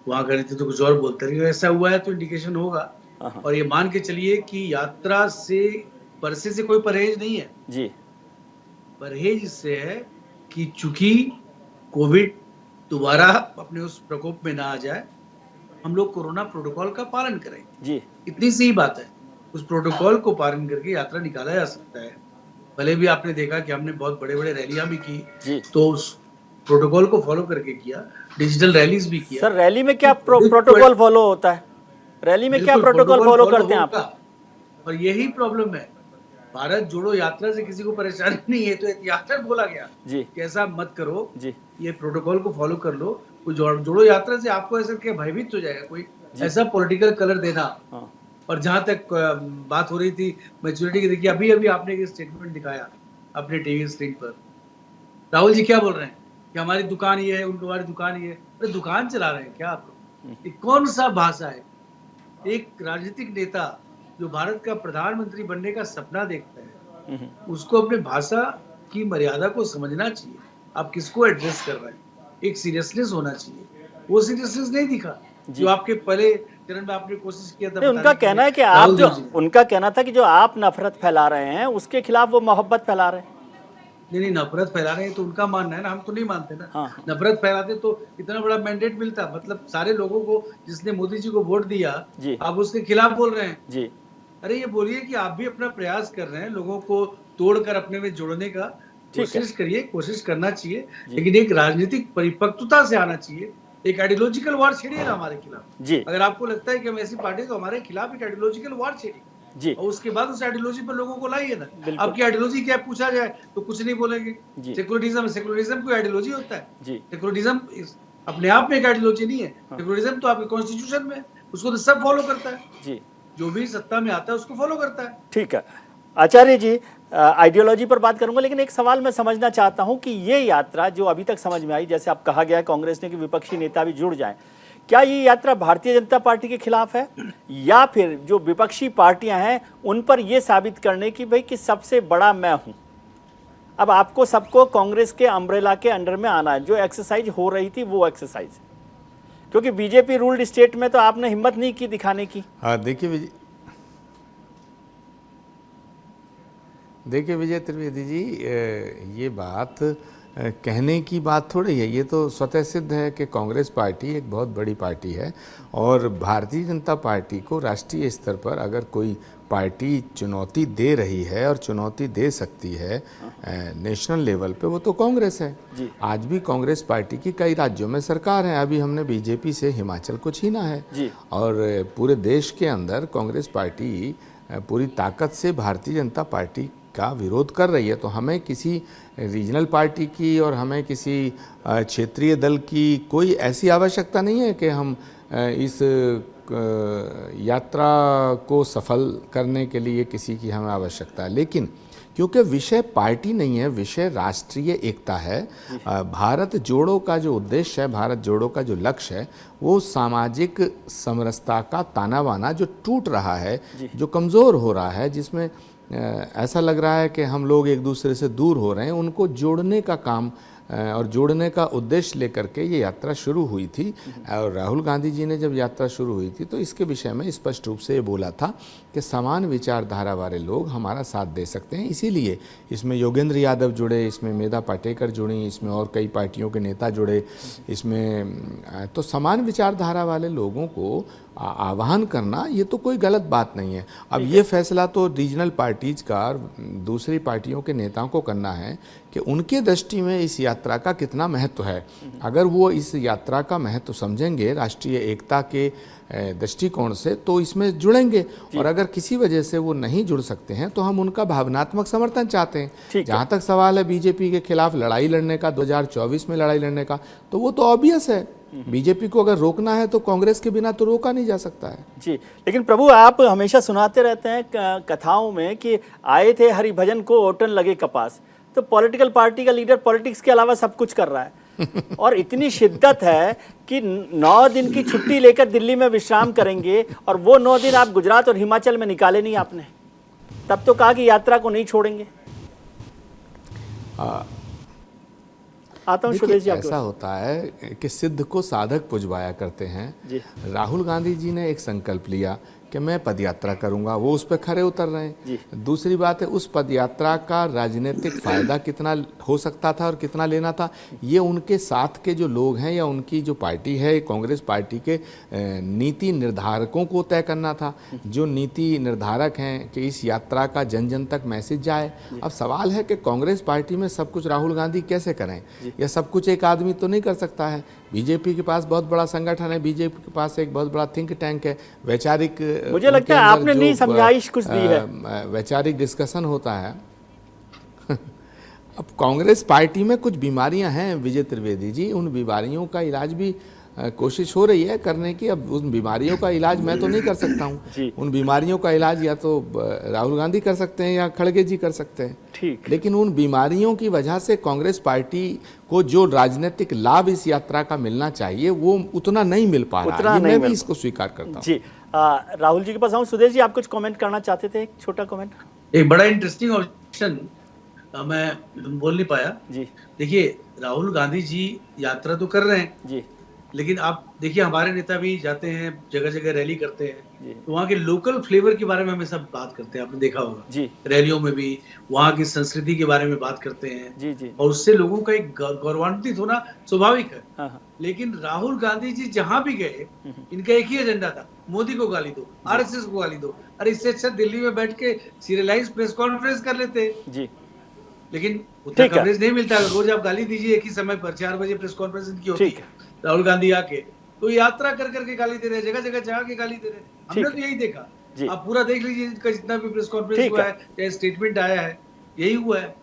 वहाँ का नेतृत्व कुछ और बोलता है। ऐसा हुआ है तो इंडिकेशन होगा, और ये मान के चलिए कि यात्रा से परसे से कोई परहेज नहीं है जी। परहेज इससे है कि चूंकि कोविड दोबारा अपने उस प्रकोप में ना आ जाए, हम लोग कोरोना प्रोटोकॉल का पालन करें जी। इतनी सी बात है। उस प्रोटोकॉल को पालन करके यात्रा निकाला जा सकता है। भले भी आपने देखा कि हमने बहुत बड़े बड़े रैलियां भी की, तो उस प्रोटोकॉल को फॉलो करके किया, डिजिटल रैलीज भी किया। सर, रैली में क्या प्रोटोकॉल फॉलो होता है? रैली में क्या प्रोटोकॉल फॉलो करते हैं आप? और यही प्रॉब्लम है, भारत जोड़ो यात्रा से किसी को परेशानी नहीं है, तो यात्रा बोला गया जी कि ऐसा मत करो जी, ये प्रोटोकॉल को फॉलो कर लो। कोई जोड़ो यात्रा से आपको ऐसा क्या भयभीत हो जाएगा, कोई ऐसा पॉलिटिकल कलर देना। हाँ। और जहां तक बात हो रही थी मैच्योरिटी की, देखिए अभी आपने एक स्टेटमेंट दिखाया अपने टीवी स्क्रीन पर, राहुल जी क्या बोल रहे हैं कि हमारी दुकान ये है, उनको हमारी दुकान ये है। अरे दुकान चला रहे हैं क्या आप लोग? ये कौन सा भाषा है? एक राजनीतिक नेता जो भारत का प्रधानमंत्री बनने का सपना देखता है, उसको अपने भाषा की मर्यादा को समझना चाहिए। आप किसको एड्रेस कर रहे हैं, एक सीरियसनेस होना चाहिए। वो सीरियसनेस नहीं दिखा जो आपके पहले चरण में आपने कोशिश किया था। उनका कहना है कि आप जो उनका कहना था कि जो आप नफरत फैला रहे हैं उसके खिलाफ वो मोहब्बत फैला रहे हैं। नहीं, नफरत फैला रहे हैं तो उनका मानना है ना, हम तो नहीं मानते ना। हाँ। नफरत फैलाते तो इतना बड़ा मैंडेट मिलता, मतलब सारे लोगों को जिसने मोदी जी को वोट दिया आप उसके खिलाफ बोल रहे हैं जी। अरे ये बोलिए कि आप भी अपना प्रयास कर रहे हैं लोगों को तोड़कर अपने में जोड़ने का। कोशिश करिए, कोशिश करना चाहिए, लेकिन एक राजनीतिक परिपक्वता से आना चाहिए। एक आइडियोलॉजिकल वार छेड़िए ना हमारे खिलाफ जी। अगर आपको लगता है कि हम ऐसी पार्टी तो हमारे खिलाफ एक आइडियोलॉजिकल वार छेड़िए जी, और उसके बाद उस आइडियोलॉजी पर लोगों को लाइए ना। आपकी आइडियोलॉजी क्या पूछा जाए तो कुछ नहीं बोलेंगे। सेकुलरिज्म कोई आइडियोलॉजी होता है? सेकुलरिज्म अपने आप में एक आइडियोलॉजी नहीं है। सेकुलरिज्म तो आपके कॉन्स्टिट्यूशन में, उसको तो सब फॉलो करता है जी, जो भी सत्ता में आता है उसको फॉलो करता है। ठीक है आचार्य जी, आइडियोलॉजी पर बात करूंगा, लेकिन एक सवाल मैं समझना चाहता हूं कि ये यात्रा जो अभी तक समझ में आई, जैसे आप कहा गया कांग्रेस ने कि विपक्षी नेता भी जुड़ जाएं, क्या ये यात्रा भारतीय जनता पार्टी के खिलाफ है या फिर जो विपक्षी पार्टियां हैं उन पर यह साबित करने की भाई कि सबसे बड़ा मैं हूं? अब आपको सबको कांग्रेस के अम्ब्रेला के अंडर में आना है। जो एक्सरसाइज हो रही थी वो एक्सरसाइज, क्योंकि बीजेपी रूल्ड स्टेट में तो आपने हिम्मत नहीं की दिखाने की। देखिए विजय त्रिवेदी जी, ये बात कहने की बात थोड़ी है, ये तो स्वतः सिद्ध है कि कांग्रेस पार्टी एक बहुत बड़ी पार्टी है और भारतीय जनता पार्टी को राष्ट्रीय स्तर पर अगर कोई पार्टी चुनौती दे रही है और चुनौती दे सकती है नेशनल लेवल पे, वो तो कांग्रेस है जी। आज भी कांग्रेस पार्टी की कई राज्यों में सरकार है। अभी हमने बीजेपी से हिमाचल को छीना है जी। और पूरे देश के अंदर कांग्रेस पार्टी पूरी ताकत से भारतीय जनता पार्टी का विरोध कर रही है। तो हमें किसी रीजनल पार्टी की और हमें किसी क्षेत्रीय दल की कोई ऐसी आवश्यकता नहीं है कि हम इस यात्रा को सफल करने के लिए किसी की हमें आवश्यकता है। लेकिन क्योंकि विषय पार्टी नहीं है, विषय राष्ट्रीय एकता है। भारत जोड़ो का जो उद्देश्य है, भारत जोड़ो का जो लक्ष्य है, वो सामाजिक समरसता का ताना बाना जो टूट रहा है, जो कमज़ोर हो रहा है, जिसमें ऐसा लग रहा है कि हम लोग एक दूसरे से दूर हो रहे हैं, उनको जोड़ने का काम और जोड़ने का उद्देश्य लेकर के ये यात्रा शुरू हुई थी। और राहुल गांधी जी ने जब यात्रा शुरू हुई थी तो इसके विषय में स्पष्ट रूप से ये बोला था कि समान विचारधारा वाले लोग हमारा साथ दे सकते हैं। इसीलिए इसमें योगेंद्र यादव जुड़े, इसमें मेधा पाटेकर जुड़ी, इसमें और कई पार्टियों के नेता जुड़े। इसमें तो समान विचारधारा वाले लोगों को आह्वान करना ये तो कोई गलत बात नहीं है। अब ये फैसला तो रीजनल पार्टीज का दूसरी पार्टियों के नेताओं को करना है कि उनके दृष्टि में इस यात्रा का कितना महत्व है। अगर वो इस यात्रा का महत्व समझेंगे राष्ट्रीय एकता के दृष्टिकोण से तो इसमें जुड़ेंगे, और अगर किसी वजह से वो नहीं जुड़ सकते हैं तो हम उनका भावनात्मक समर्थन चाहते हैं। जहाँ तक सवाल है बीजेपी के खिलाफ लड़ाई लड़ने का, 2024 में लड़ाई लड़ने का, तो वो तो ऑब्वियस है। बीजेपी को अगर रोकना है तो कांग्रेस के बिना तो रोका नहीं जा सकता है जी। लेकिन प्रभु, आप हमेशा सुनाते रहते हैं कथाओं में कि आए थे हरिभजन को ओटन लगे कपास। तो पॉलिटिकल पार्टी का लीडर पॉलिटिक्स के अलावा सब कुछ कर रहा है और इतनी शिद्दत है कि 9 दिन की छुट्टी लेकर दिल्ली में विश्राम करेंगे, और वो 9 दिन आप गुजरात और हिमाचल में निकाले नहीं आपने। तब तो कहा कि यात्रा को नहीं छोड़ेंगे। आता हूं सुरेश जी। ऐसा होता है कि सिद्ध को साधक पुजवाया करते हैं जी। राहुल गांधी जी ने एक संकल्प लिया कि मैं पदयात्रा करूंगा, वो उस पर खरे उतर रहे हैं। दूसरी बात है, उस पदयात्रा का राजनीतिक फायदा कितना हो सकता था और कितना लेना था, ये उनके साथ के जो लोग हैं या उनकी जो पार्टी है कांग्रेस पार्टी के नीति निर्धारकों को तय करना था। जो नीति निर्धारक हैं कि इस यात्रा का जन जन तक मैसेज जाए। अब सवाल है कि कांग्रेस पार्टी में सब कुछ राहुल गांधी कैसे करें, या सब कुछ एक आदमी तो नहीं कर सकता है। बीजेपी के पास बहुत बड़ा संगठन है, बीजेपी के पास एक बहुत बड़ा थिंक टैंक है, वैचारिक, मुझे लगता है आपने नहीं समझाइश कुछ दी है, वैचारिक डिस्कशन होता है। अब कांग्रेस पार्टी में कुछ बीमारियां हैं विजय त्रिवेदी जी, उन बीमारियों का इलाज भी कोशिश हो रही है करने की। अब उन बीमारियों का इलाज मैं तो नहीं कर सकता हूँ, उन बीमारियों का इलाज या तो राहुल गांधी कर सकते हैं या खड़गे जी कर सकते हैं, ठीक। लेकिन उन बीमारियों की वजह से कांग्रेस पार्टी को जो राजनीतिक लाभ इस यात्रा का मिलना चाहिए वो उतना नहीं मिल पा रहा है, मैं भी इसको स्वीकार करता हूँ। जी राहुल जी के पास आऊँ। सुदेश जी, आप कुछ कमेंट करना चाहते थे, एक छोटा कमेंट। एक बड़ा इंटरेस्टिंग ऑप्शन मैं बोल नहीं पाया जी। देखिए, राहुल गांधी जी यात्रा तो कर रहे हैं जी, लेकिन आप देखिए हमारे नेता भी जाते हैं, जगह जगह रैली करते हैं, तो वहाँ के लोकल फ्लेवर के बारे में हमेशा बात करते हैं, आपने देखा होगा जी, रैलियों में भी वहाँ की संस्कृति के बारे में बात करते हैं। जी, जी। और उससे लोगों का एक गौरवान्वित होना स्वाभाविक है। हाँ। लेकिन राहुल गांधी जी जहाँ भी गए, इनका एक ही एजेंडा था, मोदी को गाली दो, आरएसएस को गाली दो। अरे इससे अच्छा दिल्ली में बैठ के सीरियलाइज प्रेस कॉन्फ्रेंस कर लेते जी, लेकिन उतना कवरेज नहीं मिलता। रोज आप गाली दीजिए एक ही समय पर, 4 बजे प्रेस कॉन्फ्रेंस की होती है, राहुल गांधी आके तो यात्रा कर करके गाली दे रहे, जगह जगह जाके गाली दे रहे। हमने तो यही देखा, आप पूरा देख लीजिए इनका जितना भी प्रेस कॉन्फ्रेंस हुआ है या स्टेटमेंट आया है, यही हुआ है।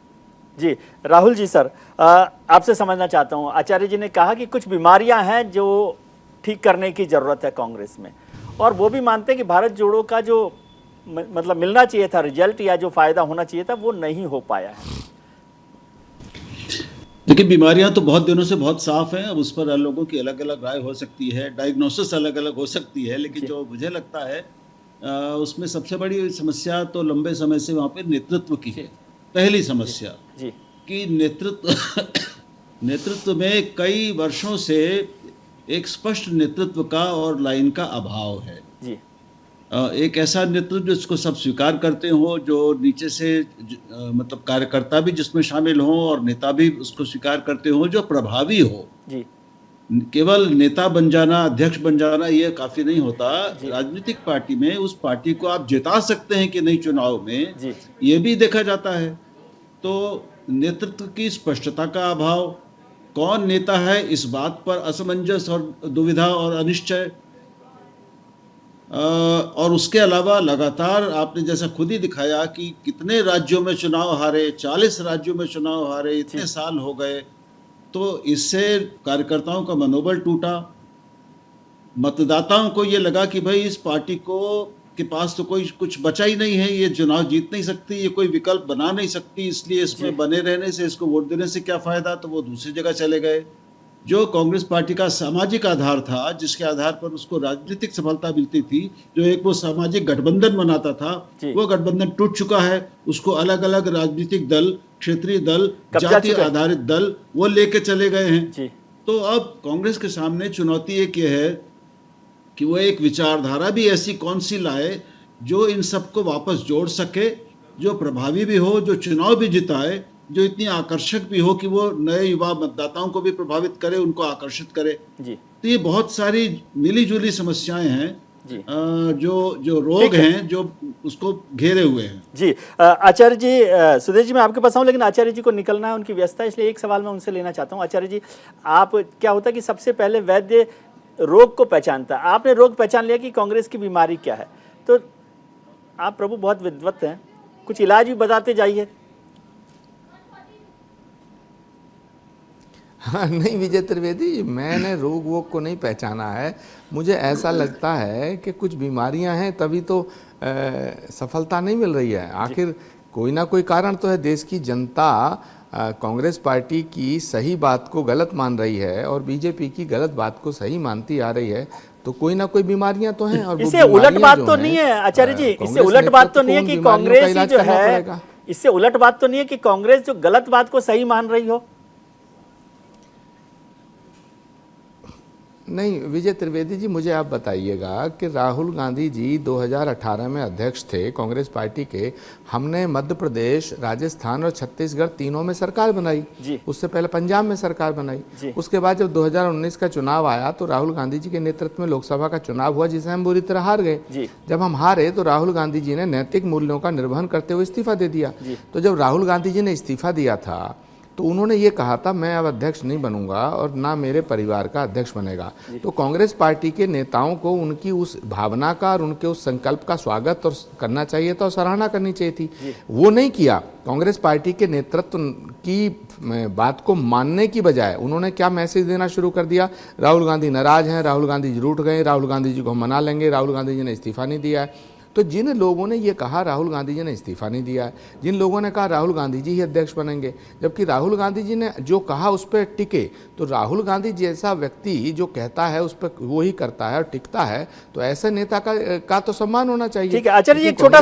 जी राहुल जी, सर आपसे समझना चाहता हूँ, आचार्य जी ने कहा कि कुछ बीमारियां हैं जो ठीक करने की जरूरत है कांग्रेस में, और वो भी मानते हैं कि भारत जोड़ो का जो मतलब मिलना चाहिए था रिजल्ट या जो फायदा होना चाहिए था वो नहीं हो पाया है। देखिए, बीमारियां तो बहुत दिनों से बहुत साफ हैं, अब उस पर लोगों की अलग अलग राय हो सकती है, डायग्नोसिस अलग अलग हो सकती है, लेकिन जो मुझे लगता है उसमें सबसे बड़ी समस्या तो लंबे समय से वहाँ पे नेतृत्व की है। पहली समस्या कि नेतृत्व में कई वर्षों से एक स्पष्ट नेतृत्व का और लाइन का अभाव है। एक ऐसा नेतृत्व जिसको सब स्वीकार करते हो, जो नीचे से मतलब कार्यकर्ता भी जिसमें शामिल हो और नेता भी उसको स्वीकार करते हो, जो प्रभावी हो। केवल नेता बन जाना, अध्यक्ष बन जाना ये काफी नहीं होता। राजनीतिक पार्टी में उस पार्टी को आप जिता सकते हैं कि नहीं चुनाव में, ये भी देखा जाता है। तो नेतृत्व की स्पष्टता का अभाव, कौन नेता है इस बात पर असमंजस और दुविधा और अनिश्चय, और उसके अलावा लगातार आपने जैसा खुद ही दिखाया कि कितने राज्यों में चुनाव हारे, 40 राज्यों में चुनाव हारे, इतने साल हो गए, तो इससे कार्यकर्ताओं का मनोबल टूटा। मतदाताओं को ये लगा कि भाई इस पार्टी के पास तो कोई कुछ बचा ही नहीं है, ये चुनाव जीत नहीं सकती, ये कोई विकल्प बना नहीं सकती, इसलिए इसमें बने रहने से, इसको वोट देने से क्या फायदा, तो वो दूसरी जगह चले गए। जो कांग्रेस पार्टी का सामाजिक आधार था, जिसके आधार पर उसको राजनीतिक सफलता मिलती थी, जो एक वो सामाजिक गठबंधन बनाता था, वो गठबंधन टूट चुका है। उसको अलग अलग राजनीतिक दल, क्षेत्रीय दल, जाति आधारित दल वो लेके चले गए हैं। तो अब कांग्रेस के सामने चुनौती एक ये है कि वो एक विचारधारा भी ऐसी कौन सी लाए जो इन सबको वापस जोड़ सके, जो प्रभावी भी हो, जो चुनाव भी जिताए, जो इतनी आकर्षक भी हो कि वो नए युवा मतदाताओं को भी प्रभावित करे, उनको आकर्षित करे। तो ये बहुत सारी मिली जुली समस्याएं हैं, जो रोग हैं, जो उसको घेरे हुए हैं। जी आचार्य जी, सुदेश जी मैं आपके पास आऊँ, लेकिन आचार्य जी को निकलना है, उनकी व्यस्तता, इसलिए एक सवाल मैं उनसे लेना चाहता हूँ। आचार्य जी, आप क्या होता है कि सबसे पहले वैद्य रोग को पहचानता है, आपने रोग पहचान लिया कि कांग्रेस की बीमारी क्या है, तो आप प्रभु बहुत विद्वत हैं, कुछ इलाज भी बताते जाइए। हाँ, नहीं विजय त्रिवेदी, मैंने रोग वोग को नहीं पहचाना है। मुझे ऐसा लगता है कि कुछ बीमारियां हैं तभी तो सफलता नहीं मिल रही है। आखिर कोई ना कोई कारण तो है। देश की जनता कांग्रेस पार्टी की सही बात को गलत मान रही है और बीजेपी की गलत बात को सही मानती आ रही है, तो कोई ना कोई बीमारियां तो हैं। और इससे उलट बात तो नहीं है आचार्य जी, इससे उलट बात तो नहीं है कि कांग्रेस जो है, इससे उलट बात तो नहीं है कि कांग्रेस जो गलत बात को सही मान रही हो। नहीं विजय त्रिवेदी जी, मुझे आप बताइएगा कि राहुल गांधी जी 2018 में अध्यक्ष थे कांग्रेस पार्टी के। हमने मध्य प्रदेश, राजस्थान और छत्तीसगढ़ तीनों में सरकार बनाई। उससे पहले पंजाब में सरकार बनाई। उसके बाद जब 2019 का चुनाव आया तो राहुल गांधी जी के नेतृत्व में लोकसभा का चुनाव हुआ, जिसे हम बुरी तरह हार गए। जब हम हारे तो राहुल गांधी जी ने नैतिक मूल्यों का निर्वहन करते हुए इस्तीफा दे दिया। तो जब राहुल गांधी जी ने इस्तीफा दिया था तो उन्होंने ये कहा था मैं अब अध्यक्ष नहीं बनूंगा और ना मेरे परिवार का अध्यक्ष बनेगा। तो कांग्रेस पार्टी के नेताओं को उनकी उस भावना का और उनके उस संकल्प का स्वागत और करना चाहिए था और सराहना करनी चाहिए थी। वो नहीं किया। कांग्रेस पार्टी के नेतृत्व की बात को मानने की बजाय उन्होंने क्या मैसेज देना शुरू कर दिया, राहुल गांधी नाराज हैं, राहुल गांधी जी रूठ गए, राहुल गांधी जी को हम मना लेंगे, राहुल गांधी जी ने इस्तीफा नहीं दिया है। तो जिन लोगों ने ये कहा राहुल गांधी जी ने इस्तीफा नहीं दिया है, जिन लोगों ने कहा राहुल गांधी जी ही अध्यक्ष बनेंगे, जबकि राहुल गांधी जी ने जो कहा उस पर टिके, तो राहुल गांधी जैसा व्यक्ति जो कहता है उस पर वो ही करता है और टिकता है, तो ऐसे नेता का तो सम्मान होना चाहिए। ठीक है आचार्य जी, एक छोटा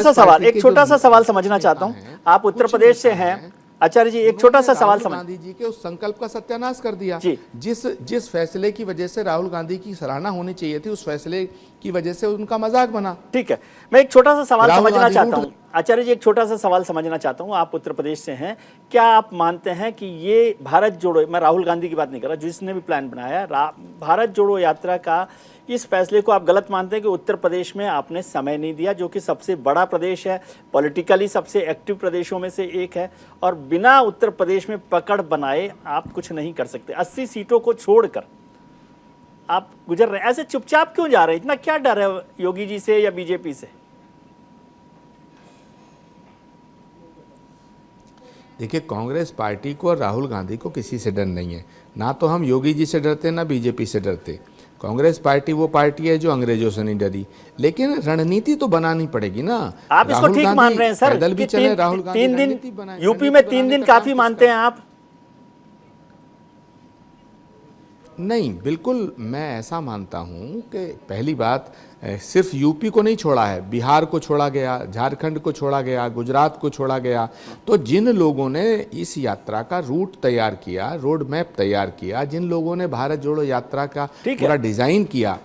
सा सवाल समझना चाहता हूँ। आप उत्तर प्रदेश से हैं आचार्य जी, एक छोटा सा सवाल समझ। गांधी जी के उस संकल्प का सत्यानाश कर दिया। जिस फैसले की वजह से राहुल गांधी की सराहना होनी चाहिए थी, उस फैसले की वजह से उनका मजाक बना। ठीक है, मैं एक छोटा सा सवाल समझना चाहता हूँ आचार्य जी, एक छोटा सा सवाल समझना चाहता हूँ। आप उत्तर प्रदेश से हैं, क्या आप मानते हैं कि ये भारत जोड़ो, मैं राहुल गांधी की बात नहीं कर रहा, जिसने भी प्लान बनाया भारत जोड़ो यात्रा का, इस फैसले को आप गलत मानते हैं कि उत्तर प्रदेश में आपने समय नहीं दिया, जो कि सबसे बड़ा प्रदेश है, पॉलिटिकली सबसे एक्टिव प्रदेशों में से एक है, और बिना उत्तर प्रदेश में पकड़ बनाए आप कुछ नहीं कर सकते। 80 सीटों को छोड़कर आप गुजर रहे हैं, ऐसे चुपचाप क्यों जा रहे हैं? इतना क्या डर है योगी जी से या बीजेपी से? देखिए, कांग्रेस पार्टी को और राहुल गांधी को किसी से डर नहीं है। ना तो हम योगी जी से डरते, ना बीजेपी से डरते। कांग्रेस पार्टी वो पार्टी है जो अंग्रेजों से नहीं डरी, लेकिन रणनीति तो बनानी पड़ेगी ना। आप इसको ठीक मान रहे हैं सर? पैदल भी चले, राहुल गांधी 3 दिन यूपी में 3 दिन काफी मानते हैं आप? नहीं, बिल्कुल मैं ऐसा मानता हूं कि पहली बात, सिर्फ यूपी को नहीं छोड़ा है, बिहार को छोड़ा गया, झारखंड को छोड़ा गया, गुजरात को छोड़ा गया। तो जिन लोगों ने इस यात्रा का रूट तैयार किया, रोड मैप तैयार किया, जिन लोगों ने भारत जोड़ो यात्रा का पूरा डिजाइन किया,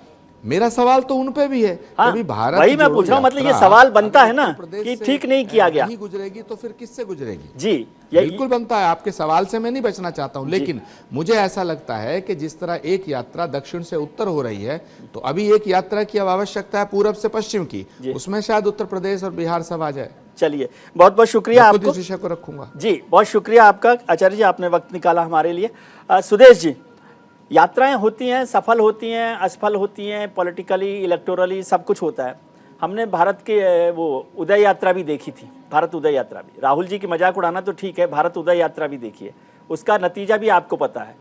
मेरा सवाल तो उन पे भी है। हाँ, कभी भारत वही मैं पूछ रहा हूं, मतलब ये सवाल बनता है ना कि ठीक नहीं किया गया, नहीं गुजरेगी तो फिर किससे गुजरेगी? जी बिल्कुल बनता है। आपके सवाल से मैं नहीं बचना चाहता हूं, लेकिन मुझे ऐसा लगता है कि जिस तरह एक यात्रा दक्षिण से उत्तर हो रही है, तो अभी एक यात्रा की अब आवश्यकता है पूरब से पश्चिम की, उसमें शायद उत्तर प्रदेश और बिहार सब आ जाए। चलिए, बहुत बहुत शुक्रिया आपको, इस विषय को रखूंगा जी, बहुत शुक्रिया आपका आचार्य जी, आपने वक्त निकाला हमारे लिए। सुदेश जी, यात्राएं होती हैं, सफल होती हैं, असफल होती हैं, पॉलिटिकली, इलेक्टोरली सब कुछ होता है। हमने भारत के वो उदय यात्रा भी देखी थी, भारत उदय यात्रा भी। राहुल जी की मजाक उड़ाना तो ठीक है, भारत उदय यात्रा भी देखिए, उसका नतीजा भी आपको पता है।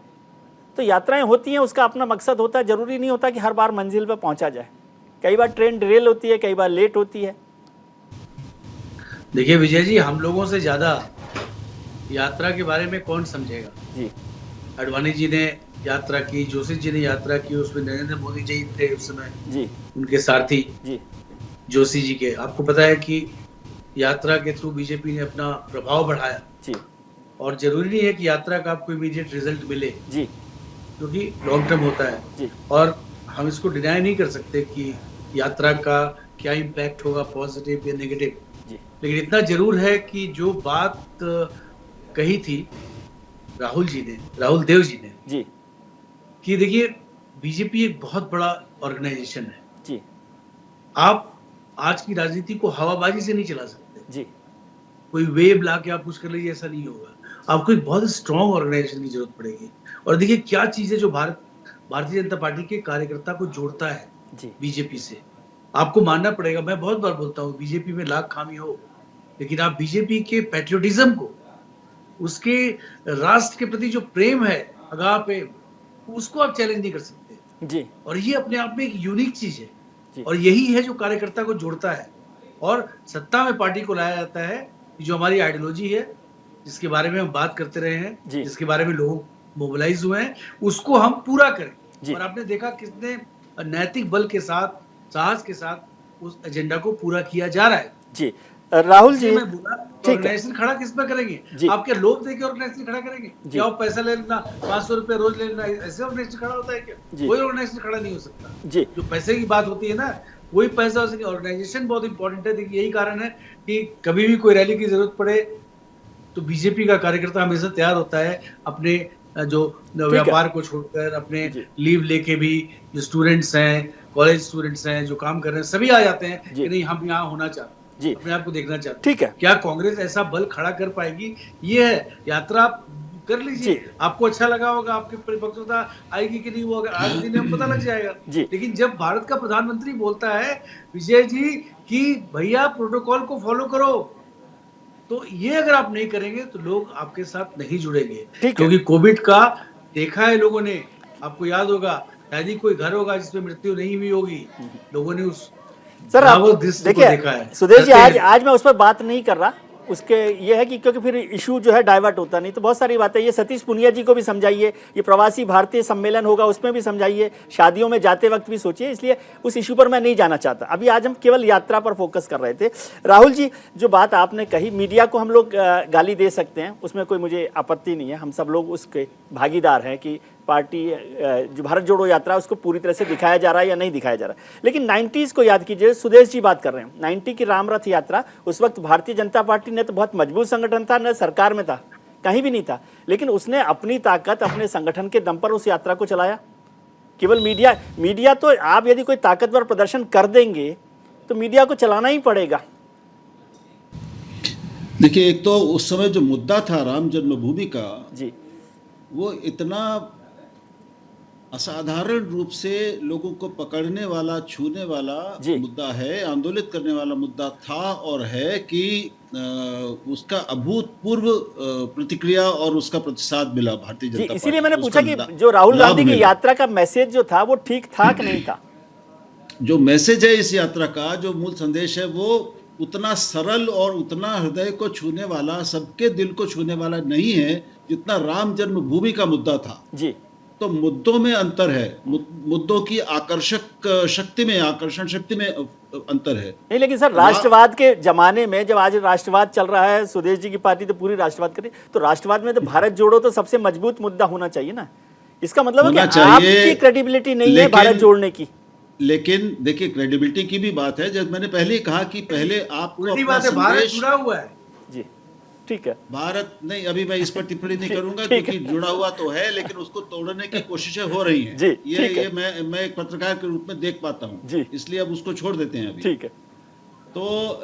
तो यात्राएं होती हैं, उसका अपना मकसद होता है, जरूरी नहीं होता कि हर बार मंजिल पर पहुंचा जाए। कई बार ट्रेन डिरेल होती है, कई बार लेट होती है। देखिए विजय जी, हम लोगों से ज्यादा यात्रा के बारे में कौन समझेगा जी। अडवाणी जी ने यात्रा की, जोशी जी ने यात्रा की, उसमें नरेंद्र मोदी जी थे उस समय जी, उनके सारथी जी, जोशी जी के। आपको पता है कि यात्रा के थ्रू बीजेपी ने अपना प्रभाव बढ़ाया जी, और जरूरी नहीं है कि यात्रा का आपको इमीडिएट रिजल्ट मिले जी, क्योंकि लॉन्ग टर्म होता है जी। और हम इसको डिनाई नहीं कर सकते कि यात्रा का क्या इम्पैक्ट होगा, पॉजिटिव या नेगेटिव। लेकिन इतना जरूर है कि जो बात कही थी राहुल देव जी ने जी, कि देखिए बीजेपी एक बहुत बड़ा ऑर्गेनाइजेशन है जी, आप आज की राजनीति को हवाबाजी से नहीं चला सकते जी, कोई वेव ला के आप कुछ कर लीजिए, ऐसा नहीं होगा। आपको एक बहुत स्ट्रॉन्ग ऑर्गेनाइजेशन की जरूरत पड़ेगी। और देखिए क्या चीज है जो भारतीय जनता पार्टी के कार्यकर्ता को जोड़ता है बीजेपी से, आपको मानना पड़ेगा। मैं बहुत बार बोलता हूँ बीजेपी में लाख खामी हो, लेकिन आप बीजेपी के पैट्रियोटिज्म को, उसके राष्ट्र के प्रति जो प्रेम है, अगाव प्रेम, उसको आप चैलेंज नहीं कर सकते जी। और ये अपने आप में एक यूनिक चीज है और यही है जो कार्यकर्ता को जोड़ता है और सत्ता में पार्टी को लाया जाता है। जो हमारी आइडियोलॉजी है, जिसके बारे में हम बात करते रहे हैं, जिसके बारे में लोग मोबिलाइज हुए हैं, उसको हम पूरा करें। और आपने देखा कितने नैतिक बल के साथ, साहस के साथ उस एजेंडा को पूरा किया जा रहा है। जी राहुल जी, मैं बोला ऑर्गेनाइजेशन खड़ा किस पे करेंगे? आपके लोग देके ऑर्गेनाइजेशन खड़ा करेंगे? क्या आप पैसा ले लेना, 500 रुपए रोज ले लेना, ऐसे ऑर्गेनाइजेशन खड़ा होता है क्या? कोई ऑर्गेनाइजेशन खड़ा नहीं हो सकता। जो पैसे की बात होती है ना, वही पैसा हो सके। ऑर्गेनाइजेशन बहुत इंपॉर्टेंट है। देखिए यही कारण है कि कभी भी कोई रैली की जरूरत पड़े तो बीजेपी का कार्यकर्ता हमेशा तैयार होता है अपने जो व्यापार को छोड़कर, अपने लीव लेके भी। जो स्टूडेंट्स हैं, कॉलेज स्टूडेंट्स हैं, जो काम कर रहे हैं, सभी आ जाते हैं कि नहीं हम यहाँ होना चाहते हैं, अपने आप को देखना चाहते हैं। ठीक है, क्या कांग्रेस ऐसा बल खड़ा कर पाएगी? ये है यात्रा कर लीजिए, आपको अच्छा लगा होगा, आपकी परिपक्वता आएगी कि नहीं वो अगर आज दिन में पता लग जाएगा। लेकिन जब भारत का प्रधानमंत्री बोलता है विजय जी कि भैया प्रोटोकॉल को फॉलो करो, तो ये अगर आप नहीं करेंगे तो लोग आपके साथ नहीं जुड़ेंगे, क्योंकि कोविड का देखा है लोगों ने, आपको याद होगा शायद ही कोई घर होगा जिसमें मृत्यु नहीं हुई होगी, लोगों ने उस सर आप देखिए सुदेश जी, आज मैं उस पर बात नहीं कर रहा, उसके ये है कि क्योंकि फिर इशू जो है डाइवर्ट होता नहीं, तो बहुत सारी बातें ये सतीश पुनिया जी को भी समझाइए, ये प्रवासी भारतीय सम्मेलन होगा उसमें भी समझाइए, शादियों में जाते वक्त भी सोचिए, इसलिए उस इशू पर मैं नहीं जाना चाहता। अभी आज हम केवल यात्रा पर फोकस कर रहे थे। राहुल जी, जो बात आपने कही, मीडिया को हम लोग गाली दे सकते हैं, उसमें कोई मुझे आपत्ति नहीं है, हम सब लोग उसके भागीदार हैं कि पार्टी जो भारत जोड़ो यात्रा उसको पूरी तरह से दिखाया जा रहा है या नहीं दिखाया जा रहा है। लेकिन 90s को याद कीजिए, सुदेश जी बात कर रहे हैं 90 की राम रथ यात्रा, उस वक्त भारतीय जनता पार्टी ने तो बहुत मजबूत संगठन था, न सरकार में था, कहीं भी नहीं था, लेकिन उसने अपनी ताकत अपने संगठन के दम पर उस यात्रा को चलाया। केवल मीडिया तो आप यदि कोई ताकतवर प्रदर्शन कर देंगे तो मीडिया को चलाना ही पड़ेगा। देखिए, एक तो उस समय जो मुद्दा था राम जन्मभूमि का जी, वो इतना असाधारण रूप से लोगों को पकड़ने वाला, छूने वाला मुद्दा है, आंदोलित करने वाला मुद्दा था और है कि उसका अभूतपूर्व प्रतिक्रिया और उसका प्रतिसाद मिला भारतीय जनता पार्टी। इसीलिए मैंने पूछा कि जो राहुल गांधी की यात्रा का मैसेज जो था वो ठीक था कि नहीं था। जो मैसेज है इस यात्रा का, जो मूल संदेश है, वो उतना सरल और उतना हृदय को छूने वाला, सबके दिल को छूने वाला नहीं है जितना राम जन्मभूमि का मुद्दा था जी। तो मुद्दों में अंतर है, मुद्दों की आकर्षण शक्ति में अंतर है। नहीं, लेकिन सर राष्ट्रवाद के जमाने में जब आज राष्ट्रवाद चल रहा है, सुदेश जी की पार्टी तो पूरी राष्ट्रवाद कर रही, तो राष्ट्रवाद में तो भारत जोड़ो तो सबसे मजबूत मुद्दा होना चाहिए ना। इसका मतलब है कि आपकी क्रेडिबिलिटी नहीं है भारत जोड़ने की। लेकिन देखिए, क्रेडिबिलिटी की भी बात है, जब मैंने पहले ही कहा कि पहले आपको अपना भारत जुड़ा हुआ है जी, ठीक है, भारत नहीं, अभी मैं इस पर टिप्पणी नहीं करूंगा क्योंकि जुड़ा हुआ तो है, लेकिन उसको तोड़ने की कोशिशें हो रही हैं। जी, ये मैं एक पत्रकार के रूप में देख पाता हूं, इसलिए अब उसको छोड़ देते हैं अभी। ठीक है। तो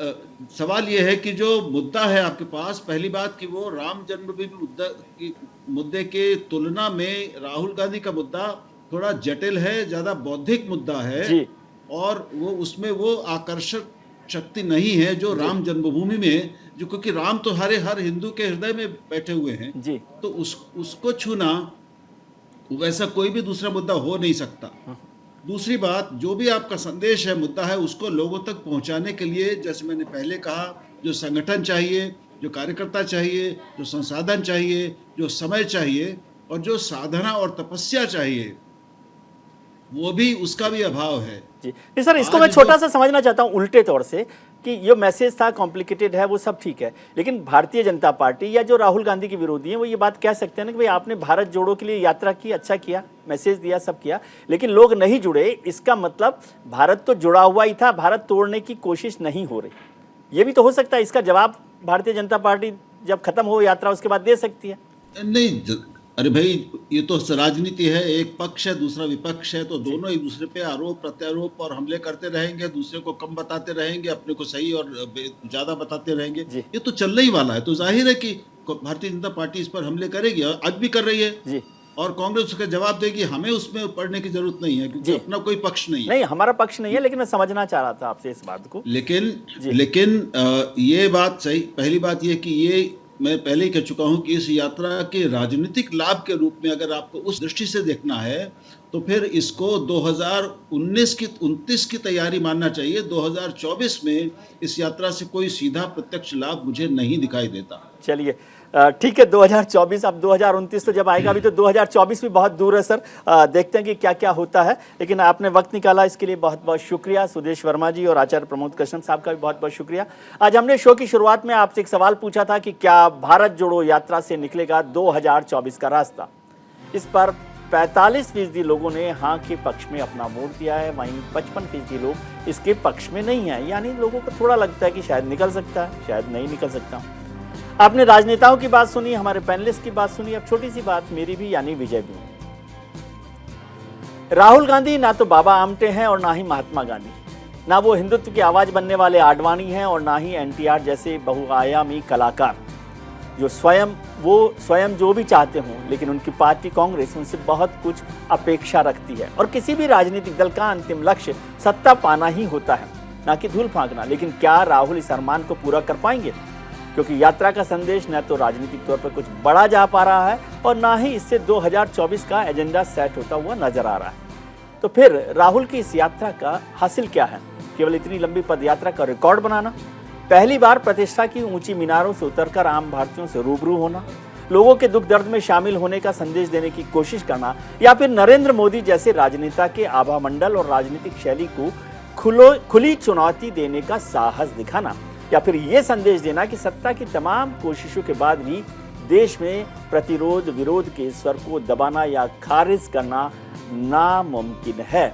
सवाल ये है कि जो मुद्दा है आपके पास, पहली बात कि वो राम जन्मभूमि मुद्दे के तुलना में राहुल गांधी का मुद्दा थोड़ा जटिल है, ज्यादा बौद्धिक मुद्दा है और वो उसमें वो आकर्षक शक्ति नहीं है जो राम जन्मभूमि में, जो क्योंकि राम तो हर हिंदू के हृदय में बैठे हुए हैं जी, तो उसको छूना वैसा कोई भी दूसरा मुद्दा हो नहीं सकता। दूसरी बात, जो भी आपका संदेश है, मुद्दा है, उसको लोगों तक पहुंचाने के लिए, जैसे मैंने पहले कहा, जो संगठन चाहिए, जो कार्यकर्ता चाहिए, जो संसाधन चाहिए, जो समय चाहिए और जो साधना और तपस्या चाहिए, वो भी, उसका भी अभाव है जी। नहीं सर, इसको मैं छोटा सा समझना चाहता हूँ उल्टे तौर से कि ये मैसेज था, कॉम्प्लिकेटेड है, वो सब ठीक है, लेकिन भारतीय जनता पार्टी या जो राहुल गांधी के विरोधी हैं वो ये बात कह सकते हैं ना कि भाई आपने भारत जोड़ो के लिए यात्रा की, अच्छा किया, मैसेज दिया, सब किया, लेकिन लोग नहीं जुड़े, इसका मतलब भारत तो जुड़ा हुआ ही था, भारत तोड़ने की कोशिश नहीं हो रही। ये भी तो हो सकता है, इसका जवाब भारतीय जनता पार्टी जब खत्म हो यात्रा उसके बाद दे सकती है। नहीं, अरे भाई, ये तो राजनीति है, एक पक्ष है, दूसरा विपक्ष है, तो दोनों एक दूसरे पे आरोप प्रत्यारोप और हमले करते रहेंगे, दूसरे को कम बताते रहेंगे, अपने को सही और ज्यादा बताते रहेंगे, ये तो चलने ही वाला है। तो जाहिर है कि भारतीय जनता पार्टी इस पर हमले करेगी, आज भी कर रही है और कांग्रेस उसका जवाब देगी। हमें उसमें पढ़ने की जरूरत नहीं है क्योंकि अपना कोई पक्ष नहीं है। नहीं, हमारा पक्ष नहीं है, लेकिन मैं समझना चाह रहा था आपसे इस बात को। लेकिन ये बात सही, पहली बात ये कि ये मैं पहले ही कह चुका हूं कि इस यात्रा के राजनीतिक लाभ के रूप में अगर आपको उस दृष्टि से देखना है तो फिर इसको 2029 की तैयारी मानना चाहिए। 2024 में इस यात्रा से कोई सीधा प्रत्यक्ष लाभ मुझे नहीं दिखाई देता। चलिए ठीक है, 2024, अब 2029 तो जब आएगा, अभी तो 2024 भी बहुत दूर है सर, देखते हैं कि क्या क्या होता है। लेकिन आपने वक्त निकाला, इसके लिए बहुत बहुत शुक्रिया। सुदेश वर्मा जी और आचार्य प्रमोद कृष्ण साहब का भी बहुत बहुत शुक्रिया। आज हमने शो की शुरुआत में आपसे एक सवाल पूछा था कि क्या भारत जोड़ो यात्रा से निकलेगा 2024 का रास्ता। इस पर 45% लोगों ने हाँ के पक्ष में अपना वोट दिया है, वहीं 55% लोग इसके पक्ष में नहीं है, यानी लोगों को थोड़ा लगता है कि शायद निकल सकता है, शायद नहीं निकल सकता। आपने राजनेताओं की बात सुनी, हमारे पैनलिस्ट की बात सुनी, अब छोटी सी बात मेरी भी, यानी विजय भी। राहुल गांधी ना तो बाबा आमटे हैं और ना ही महात्मा गांधी, ना वो हिंदुत्व की आवाज बनने वाले आडवाणी हैं और ना ही एनटीआर जैसे बहुआयामी कलाकार। जो स्वयं जो भी चाहते हों, लेकिन उनकी पार्टी कांग्रेस उनसे बहुत कुछ अपेक्षा रखती है। और किसी भी राजनीतिक दल का अंतिम लक्ष्य सत्ता पाना ही होता है, ना कि धूल फेंकना। लेकिन क्या राहुल इस अरमान को पूरा कर पाएंगे? क्योंकि यात्रा का संदेश न तो राजनीतिक तौर पर कुछ बड़ा जा पा रहा है और ना ही इससे 2024 का एजेंडा सेट होता हुआ नजर आ रहा है। तो फिर राहुल की इस यात्रा का हासिल क्या है? केवल इतनी लंबी पदयात्रा का रिकॉर्ड बनाना, पहली बार प्रतिष्ठा की ऊंची मीनारों से उतरकर आम भारतीयों से रूबरू होना, लोगों के दुख दर्द में शामिल होने का संदेश देने की कोशिश करना, या फिर नरेंद्र मोदी जैसे राजनेता के आभा मंडल और राजनीतिक शैली को खुली चुनौती देने का साहस दिखाना, या फिर ये संदेश देना कि सत्ता की तमाम कोशिशों के बाद भी देश में प्रतिरोध विरोध के स्वर को दबाना या खारिज करना नामुमकिन है।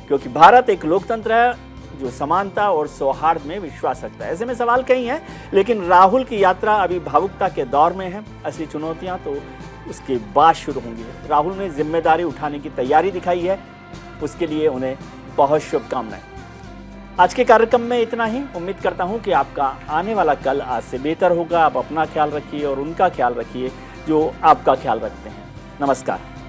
क्योंकि भारत एक लोकतंत्र है जो समानता और सौहार्द में विश्वास रखता है। ऐसे में सवाल कई हैं, लेकिन राहुल की यात्रा अभी भावुकता के दौर में है। असली चुनौतियां तो उसके बाद शुरू होंगी। राहुल ने जिम्मेदारी उठाने की तैयारी दिखाई है, उसके लिए उन्हें बहुत शुभकामनाएं। आज के कार्यक्रम में इतना ही। उम्मीद करता हूं कि आपका आने वाला कल आज से बेहतर होगा। आप अपना ख्याल रखिए और उनका ख्याल रखिए जो आपका ख्याल रखते हैं। नमस्कार।